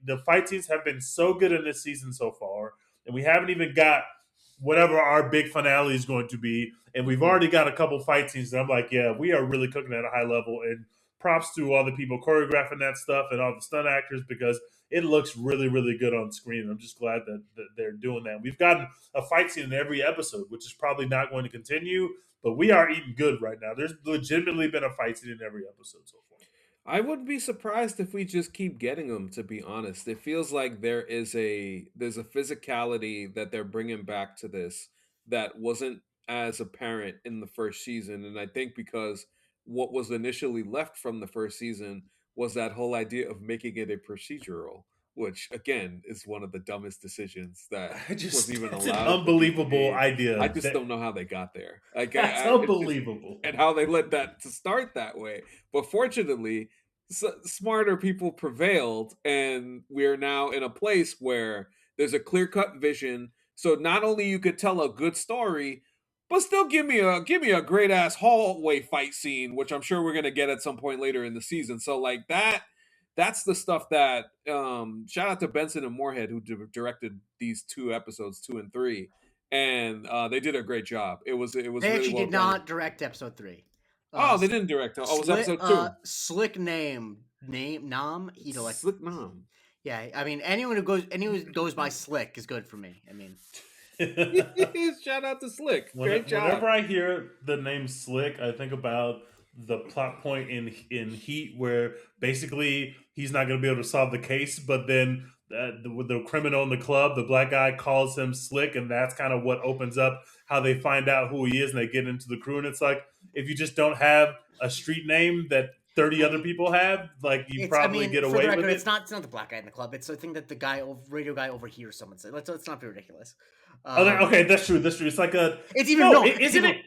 the fight scenes have been so good in this season so far, and we haven't even got whatever our big finale is going to be. And we've already got a couple fight scenes that I'm like, yeah, we are really cooking at a high level. And props to all the people choreographing that stuff and all the stunt actors, because it looks really, really good on screen. I'm just glad that they're doing that. We've gotten a fight scene in every episode, which is probably not going to continue, but we are eating good right now. There's legitimately been a fight scene in every episode so far. I wouldn't be surprised if we just keep getting them, to be honest. It feels like there's a physicality that they're bringing back to this that wasn't as apparent in the first season. And I think because what was initially left from the first season was that whole idea of making it a procedural, which again is one of the dumbest decisions that was even allowed. It's an unbelievable idea. I just don't know how they got there. Like, that's unbelievable, and how they let that to start that way. But fortunately, smarter people prevailed, and we're now in a place where there's a clear-cut vision. So not only you could tell a good story, but still give me a great ass hallway fight scene, which I'm sure we're gonna get at some point later in the season. So like that's the stuff that shout out to Benson and Moorhead, who directed these 2 episodes, 2 and 3, and they did a great job. It was they really actually well did done. not direct episode 3. They didn't direct it. Oh, it was episode 2. Slick Nam like Slick Nam. Yeah, I mean, anyone who goes by Slick is good for me. I mean, shout out to Slick. Great job. Whenever I hear the name Slick, I think about the plot point in Heat, where basically he's not going to be able to solve the case, but then the criminal in the club, the black guy, calls him Slick, and that's kind of what opens up how they find out who he is, and they get into the crew. And it's like, if you just don't have a street name that 30 other people have, like, you probably get away with it. It's not the black guy in the club. It's the thing that the radio guy overhears someone say. Let's not be ridiculous. Okay, that's true. It's like a. It's even no. Isn't it?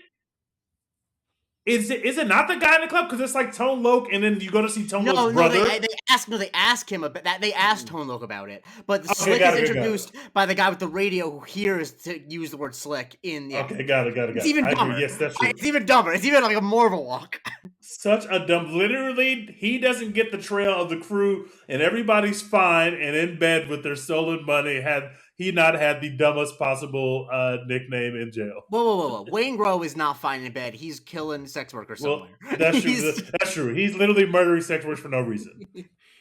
Is it not the guy in the club? Because it's like Tone Loc, and then you go to see Tone Loc's brother. They ask him about that. They asked Tone Loc about it, but the Slick is introduced by the guy with the radio who hears to use the word Slick in. Yeah. Okay, got it. It's even dumber. Yes, that's true. It's even dumber. It's even like a more of a walk. Such a dumb. Literally, he doesn't get the trail of the crew, and everybody's fine and in bed with their stolen money. Had he not had the dumbest possible nickname in jail? Whoa! Wayne Grove is not fine in bed. He's killing sex workers somewhere. Well, that's true. That's true. He's literally murdering sex workers for no reason.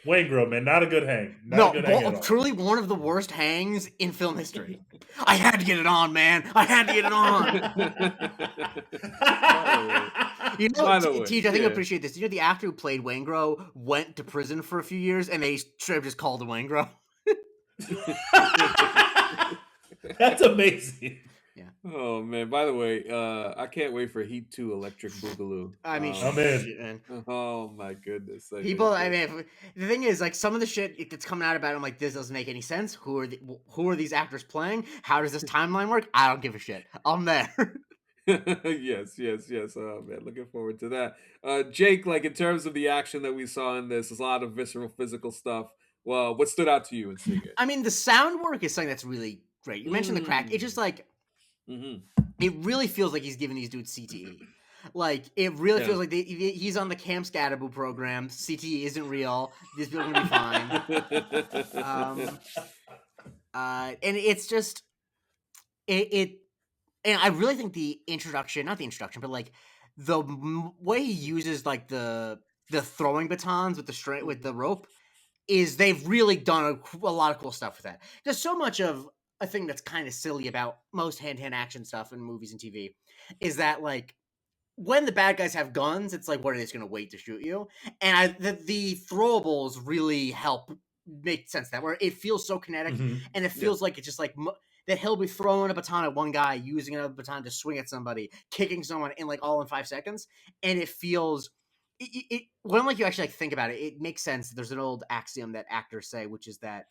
Waingro, man, not a good hang. Not a good hang at all. Truly one of the worst hangs in film history. I had to get it on, man. I had to get it on. You know, Teej, I think you appreciate this. You know, the actor who played Waingro went to prison for a few years, and they straight up just called him Waingro. That's amazing. Yeah. Oh man! By the way, I can't wait for Heat 2 Electric Boogaloo. I mean, I'm in. man. Oh my goodness! People, I mean, the thing is, like, some of the shit that's coming out about it, I'm like, this doesn't make any sense. Who are these actors playing? How does this timeline work? I don't give a shit. I'm there. yes. Oh man, looking forward to that. Jake, like in terms of the action that we saw in this, there's a lot of visceral, physical stuff. Well, what stood out to you in seeing it? I mean, the sound work is something that's really great. You mentioned the crack. It's just like, it really feels like he's giving these dudes CTE. Like, it really feels like he's on the Camp Scatterboo program. CTE isn't real. These people are going to be fine. And it's just, and I really think the introduction, not the introduction, but like the way he uses like the throwing batons with the rope is they've really done a lot of cool stuff with that. There's so much of a thing that's kind of silly about most hand-to-hand action stuff in movies and TV is that, like, when the bad guys have guns, it's like, what are they just going to wait to shoot you? And the throwables really help make sense of that, where it feels so kinetic, and it feels like it's just like that he'll be throwing a baton at one guy, using another baton to swing at somebody, kicking someone all in 5 seconds, and it feels... when like you actually like think about it, it makes sense. There's an old axiom that actors say, which is that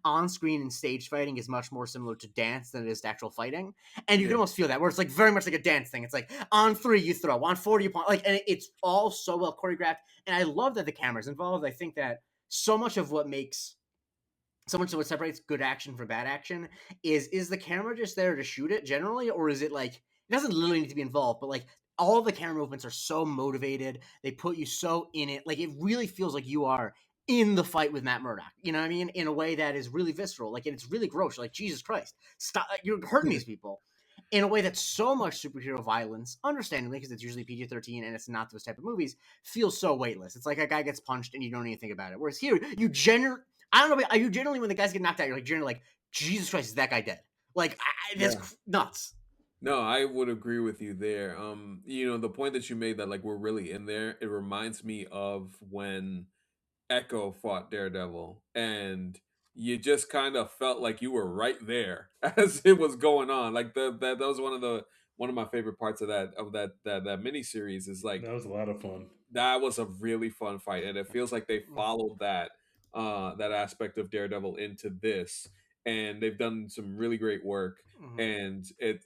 on-screen and stage fighting is much more similar to dance than it is to actual fighting, and you can almost feel that, where it's like very much like a dance thing. It's like on 3 you throw, on 4 you point, like, and it's all so well choreographed. And I love that the camera's involved. I think that so much of what separates good action from bad action is the camera just there to shoot it generally, or is it like it doesn't literally need to be involved, but like all the camera movements are so motivated. They put you so in it. Like, it really feels like you are in the fight with Matt Murdock. You know what I mean? In a way that is really visceral. Like, and it's really gross. You're like, Jesus Christ, stop! You're hurting these people. In a way that's so much superhero violence, understandably, because it's usually PG-13 and it's not those type of movies, feels so weightless. It's like a guy gets punched and you don't even think about it. Whereas here, I don't know, are you generally, when the guys get knocked out, you're like, generally like, Jesus Christ, is that guy dead? Like, that's nuts. No, I would agree with you there. The point that you made that like we're really in there, it reminds me of when Echo fought Daredevil, and you just kind of felt like you were right there as it was going on. Like that was one of my favorite parts of that miniseries. Is like that was a lot of fun. That was a really fun fight, and it feels like they followed that aspect of Daredevil into this. And they've done some really great work, and it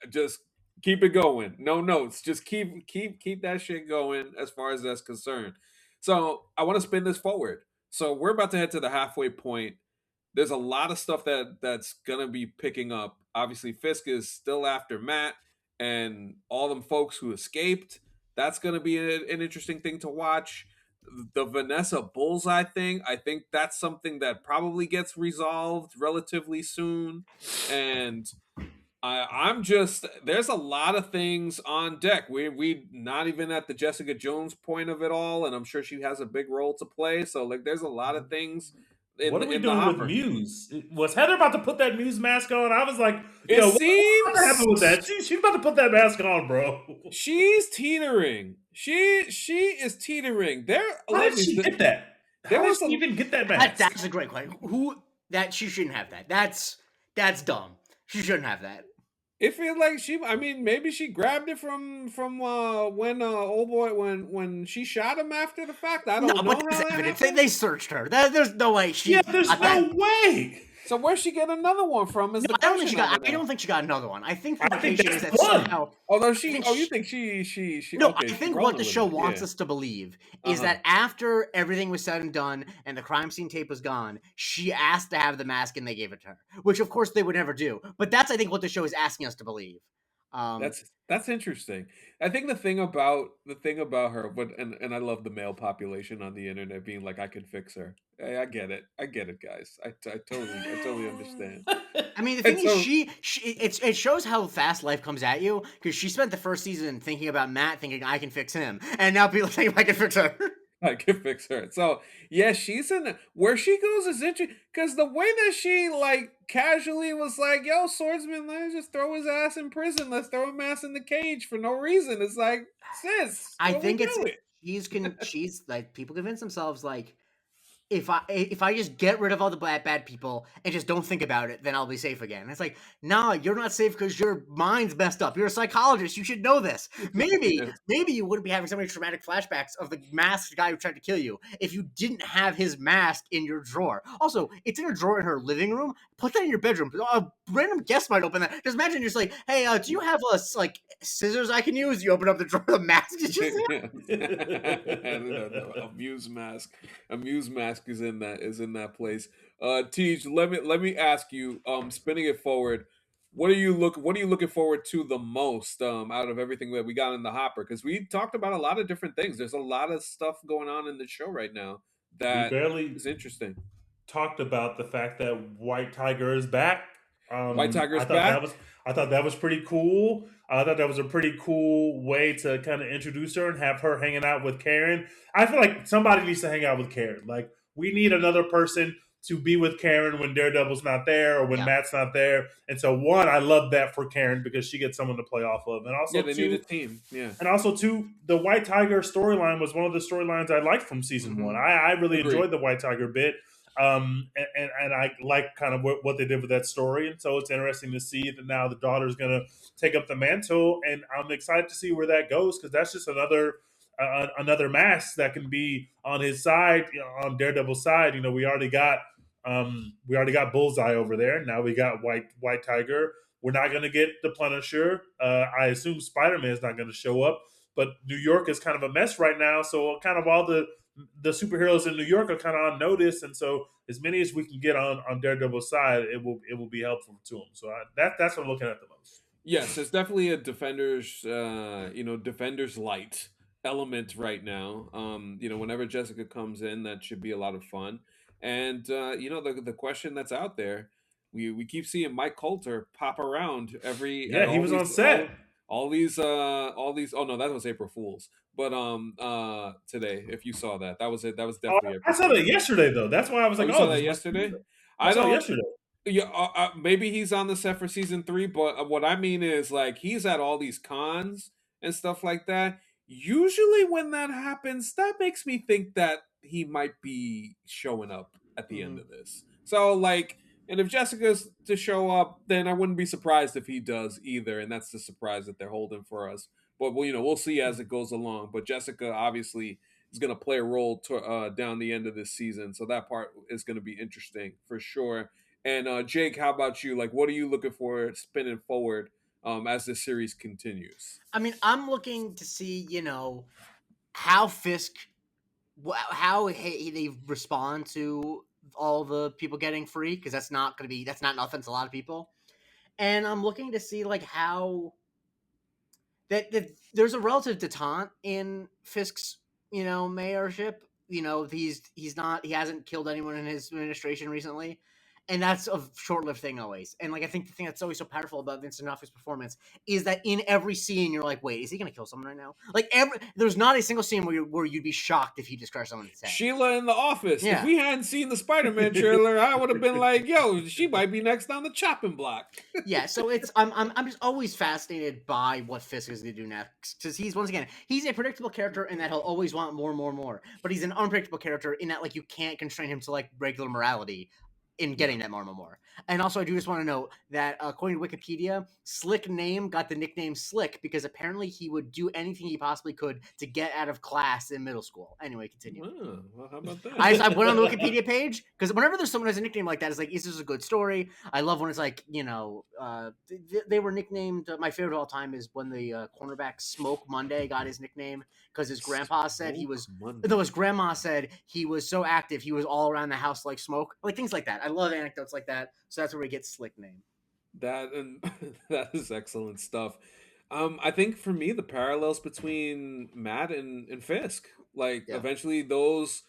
just keep it going. No notes, just keep that shit going as far as that's concerned. So I want to spin this forward. So we're about to head to the halfway point. There's a lot of stuff that's gonna be picking up. Obviously, Fisk is still after Matt and all them folks who escaped. That's gonna be an interesting thing to watch. The Vanessa Bullseye thing, I think that's something that probably gets resolved relatively soon. And I'm just, there's a lot of things on deck. We not even at the Jessica Jones point of it all, and I'm sure she has a big role to play. So like, there's a lot of things. What are we doing with Muse? Was Heather about to put that Muse mask on? I was like, what happened with that? She's about to put that mask on, bro. She's teetering. She is teetering. How did she get that? How did she even get that mask? That's a great question. She shouldn't have that. That's dumb. She shouldn't have that. It feels like maybe she grabbed it from when old boy when she shot him after the fact. I don't know. But there's evidence. They searched her. There's no way she. Yeah, there's no way. So where'd she get another one from? I don't think she got another one. I think the implication is that somehow. Although you think she? No, okay, I think what the show wants us to believe is that after everything was said and done and the crime scene tape was gone, she asked to have the mask and they gave it to her, which of course they would never do. But that's, I think, what the show is asking us to believe. That's interesting. I think the thing about her, and I love the male population on the internet being like, I can fix her. I get it, guys. I totally understand. I mean, the thing is, it shows how fast life comes at you, because she spent the first season thinking about Matt, thinking I can fix him, and now people think I can fix her. I can fix her. So yeah, she's in where she goes is interesting because the way that she like casually was like, "Yo, swordsman, let's just throw his ass in prison. Let's throw him ass in the cage for no reason." It's like, sis, I what we think it's doing? she's like people convince themselves like if I just get rid of all the bad people and just don't think about it, then I'll be safe again. It's like, nah, you're not safe because your mind's messed up. You're a psychologist. You should know this. Maybe you wouldn't be having so many traumatic flashbacks of the masked guy who tried to kill you if you didn't have his mask in your drawer. Also, it's in a drawer in her living room. Put that in your bedroom. A random guest might open that. Just imagine you're just like, hey, do you have like scissors I can use? You open up the drawer, the mask is just A Muse mask. A Muse mask is in that place. Teej, let me ask you, spinning it forward, what are you looking forward to the most out of everything that we got in the hopper? Because we talked about a lot of different things. There's a lot of stuff going on in the show right now We that barely is interesting. talked about the fact that White Tiger is back. White Tiger's I thought back. that was pretty cool. I thought that was a pretty cool way to kind of introduce her and have her hanging out with Karen. I feel like somebody needs to hang out with Karen. Like we need another person to be with Karen when Daredevil's not there or when Yeah. Matt's not there. And so one, I love that for Karen because she gets someone to play off of. And also Yeah, they need a two, team. Yeah. and also two, the White Tiger storyline was one of the storylines I liked from season one. I really Agreed. enjoyed the White Tiger bit. And I like kind of what they did with that story, and so it's interesting to see that now the daughter's going to take up the mantle, and I'm excited to see where that goes because that's just another mask that can be on his side, on Daredevil's side. We already got Bullseye over there. Now we got White Tiger. We're not going to get the Punisher. I assume Spider-Man is not going to show up, but New York is kind of a mess right now, so kind of all the superheroes in New York are kind of on notice, and so as many as we can get on Daredevil's side, it will be helpful to him. So that's what I'm looking at the most. Yes, it's definitely a defender's light element right now. Whenever Jessica comes in, that should be a lot of fun. And the question that's out there, we keep seeing Mike Coulter pop around at Yeah, he was on set. all these. Oh no, that was April Fools. But today, if you saw that, that was it. That was definitely. I saw that yesterday though. That's why I was like, you saw that yesterday. I saw it yesterday. Yeah, maybe he's on the set for season 3, but what I mean is like he's at all these cons and stuff like that. Usually, when that happens, that makes me think that he might be showing up at the end of this. So, like, and if Jessica's to show up, then I wouldn't be surprised if he does either, and that's the surprise that they're holding for us. But we'll see as it goes along. But Jessica obviously is going to play a role down the end of this season, so that part is going to be interesting for sure. And Jake, how about you? Like, what are you looking for spinning forward as the series continues? I mean, I'm looking to see, how Fisk, how they respond to all the people getting free, because that's not nothing to a lot of people. And I'm looking to see like how that there's a relative detente in Fisk's, mayorship. He hasn't killed anyone in his administration recently. And that's a short-lived thing always. And like I think the thing that's always so powerful about Vincent D'Onofrio's performance is that in every scene you're like, wait, is he going to kill someone right now? Like there's not a single scene where you'd be shocked if he just crushed someone's head. Sheila in The Office. Yeah. If we hadn't seen the Spider-Man trailer, I would have been like, yo, she might be next on the chopping block. Yeah, so I'm just always fascinated by what Fisk is going to do next, because he's a predictable character in that he'll always want more and more and more, but he's an unpredictable character in that like you can't constrain him to like regular morality in getting that more and more. And also, I do just want to note that according to Wikipedia, Slick Name got the nickname Slick because apparently he would do anything he possibly could to get out of class in middle school. Anyway, continue. Oh, well, how about that? I went on the Wikipedia page because whenever there's someone who has a nickname like that, it's like, this is a good story. I love when it's like, they were nicknamed. My favorite of all time is when the cornerback Smoke Monday got his nickname because his grandpa said his grandma said he was so active, he was all around the house like smoke, like things like that. I love anecdotes like that, so that's where we get Slick Name. That is excellent stuff. I think for me, the parallels between Matt and Fisk, eventually those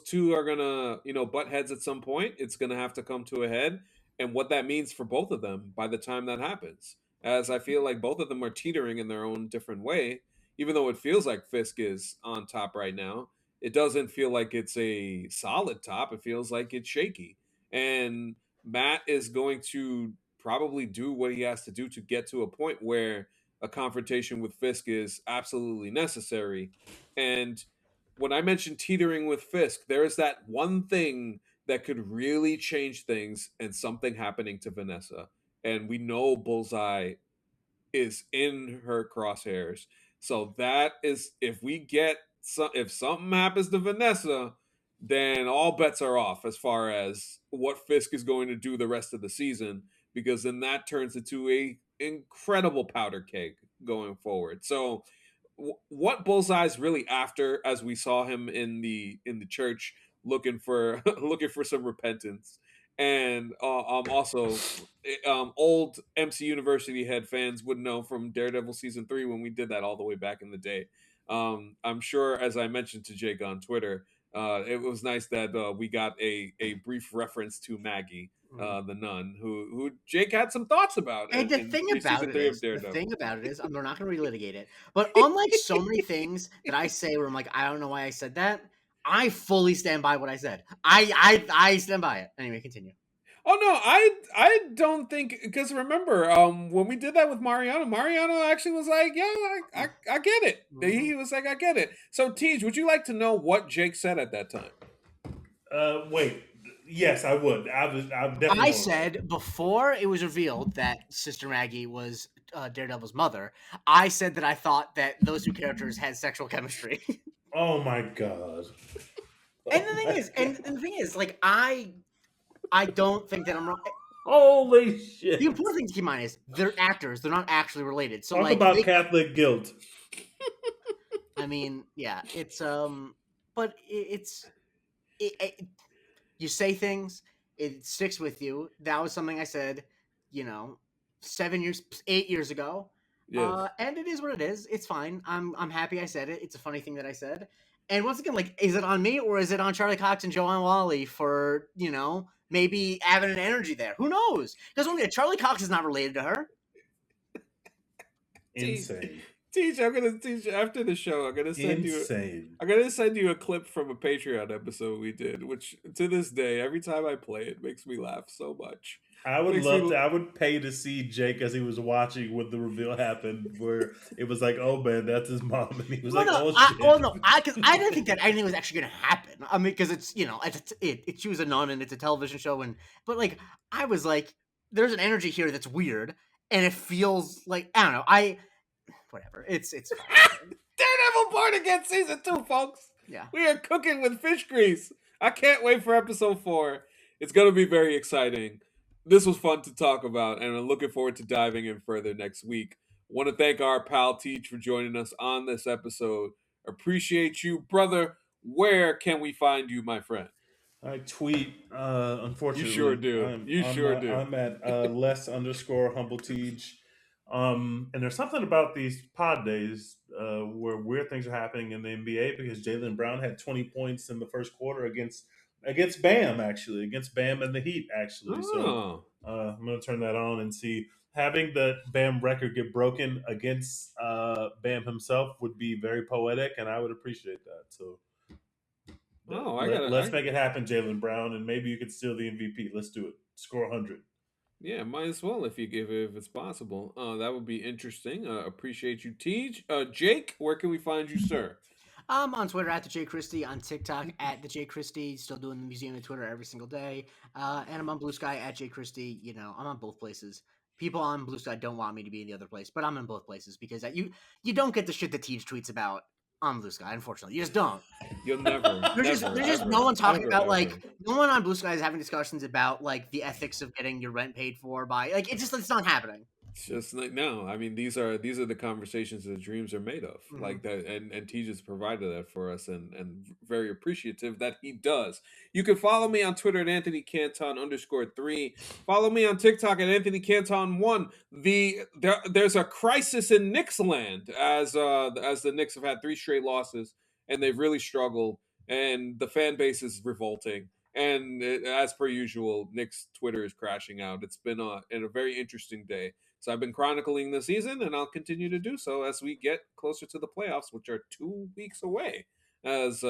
two are gonna butt heads at some point. It's gonna have to come to a head, and what that means for both of them by the time that happens, as I feel like both of them are teetering in their own different way, even though it feels like Fisk is on top right now. it doesn't feel like it's a solid top. It feels like it's shaky. And Matt is going to probably do what he has to do to get to a point where a confrontation with Fisk is absolutely necessary. And when I mentioned teetering with Fisk, there is that one thing that could really change things and something happening to Vanessa. And we know Bullseye is in her crosshairs. So that is, if we get if something happens to Vanessa, then all bets are off as far as what Fisk is going to do the rest of the season, because then that turns into a incredible powder keg going forward. So what Bullseye's really after, as we saw him in the church looking for looking for some repentance, and also old MC University head fans would know from Daredevil season 3 when we did that all the way back in the day. I'm sure, as I mentioned to Jake on Twitter, it was nice that we got a brief reference to Maggie, the nun, who Jake had some thoughts about And in season 3 of the Daredevil. thing about it is, we're not going to relitigate it. But unlike so many things that I say, where I'm like, I don't know why I said that, I fully stand by what I said. I stand by it. Anyway, continue. Oh no, I don't think, because remember, when we did that with Mariano actually was like, yeah, I get it. He was like, I get it. So Teej, would you like to know what Jake said at that time? Wait. Yes, I would. I definitely. I said before it was revealed that Sister Maggie was Daredevil's mother, I said that I thought that those two characters had sexual chemistry. Oh my god. And the thing is, like, I don't think that I'm wrong. Holy shit. The important thing to keep in mind is they're actors; they're not actually related. So, talk like, about Catholic guilt. I mean, yeah, it's but you say things, it sticks with you. That was something I said, 8 years ago. Yes. And it is what it is. It's fine. I'm happy I said it. It's a funny thing that I said. And once again, like, is it on me or is it on Charlie Cox and Joanne Wally for, maybe having an energy there? Who knows? Because only Charlie Cox is not related to her. Insane. Teach, I'm gonna teach after the show. I'm gonna send you a clip from a Patreon episode we did, which to this day, every time I play it, makes me laugh so much. I would love to. I would pay to see Jake as he was watching when the reveal happened, where it was like, "Oh man, that's his mom," and he was like, "Oh shit." Because I didn't think that anything was actually going to happen. I mean, because it's she was a nun and it's a television show, but like I was like, there's an energy here that's weird, and it feels like, I don't know. Whatever. It's fine. Daredevil Born Again season 2, folks. Yeah, we are cooking with fish grease. I can't wait for episode 4. It's gonna be very exciting. This was fun to talk about, and I'm looking forward to diving in further next week. Want to thank our pal Teej for joining us on this episode. Appreciate you, brother. Where can we find you, my friend? I tweet. Unfortunately, you sure do. I'm at less_humble Teej. And there's something about these pod days where weird things are happening in the NBA, because Jaylen Brown had 20 points in the first quarter against Bam, against Bam and the Heat, actually. Oh. So I'm going to turn that on and see. Having the Bam record get broken against Bam himself would be very poetic, and I would appreciate that. So let's make it happen, Jaylen Brown, and maybe you could steal the MVP. Let's do it. Score 100. Yeah, might as well if it's possible. That would be interesting. Appreciate you, Teej. Jake, where can we find you, sir? I'm on Twitter at the J Christie, on TikTok at the J Christie, still doing the museum of Twitter every single day. And I'm on Blue Sky at J Christie. I'm on both places. People on Blue Sky don't want me to be in the other place, but I'm in both places because you don't get the shit that Teej tweets about on Blue Sky. Unfortunately, you just don't. You'll never. There's just no one talking about no one on Blue Sky is having discussions about like the ethics of getting your rent paid for by it's not happening. It's just like, no. I mean, these are the conversations that dreams are made of, like that, and Teej has provided that for us, and very appreciative that he does. You can follow me on Twitter at Anthony Canton _3. Follow me on TikTok at Anthony Canton 1. There's a crisis in Knicks land as the Knicks have had 3 straight losses and they've really struggled, and the fan base is revolting. And as per usual, Knicks Twitter is crashing out. It's been a very interesting day. So I've been chronicling the season, and I'll continue to do so as we get closer to the playoffs, which are 2 weeks away. as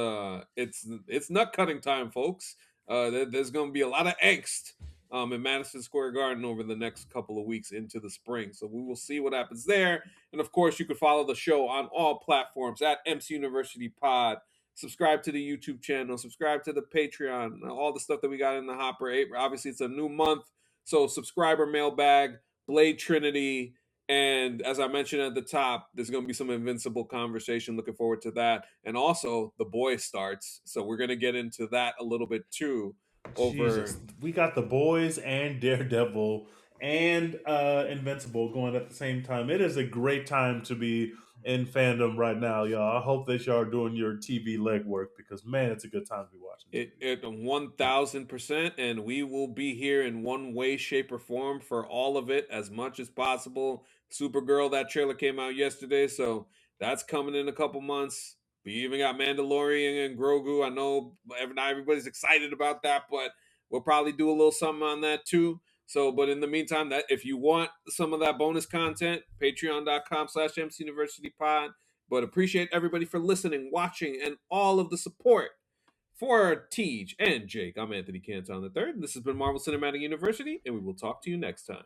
it's nut cutting time, folks. There's going to be a lot of angst in Madison Square Garden over the next couple of weeks into the spring. So we will see what happens there. And of course, you can follow the show on all platforms at MC University Pod. Subscribe to the YouTube channel, subscribe to the Patreon, all the stuff that we got in the hopper. Obviously, it's a new month. So subscriber mailbag, Blade Trinity, and as I mentioned at the top, there's going to be some Invincible conversation. Looking forward to that. And also, The Boys starts. So we're going to get into that a little bit too. Jesus, we got The Boys and Daredevil and Invincible going at the same time. It is a great time to be in fandom right now, y'all. I hope that y'all are doing your TV legwork because, man, it's a good time to be watching TV. It 1,000%, and we will be here in one way, shape, or form for all of it as much as possible. Supergirl, that trailer came out yesterday, so that's coming in a couple months. We even got Mandalorian and Grogu. I know not everybody's excited about that, but we'll probably do a little something on that too. So, but in the meantime, that if you want some of that bonus content, patreon.com/MCUniversityPod. But appreciate everybody for listening, watching, and all of the support. For Teej and Jake, I'm Anthony Canton III. This has been Marvel Cinematic University, and we will talk to you next time.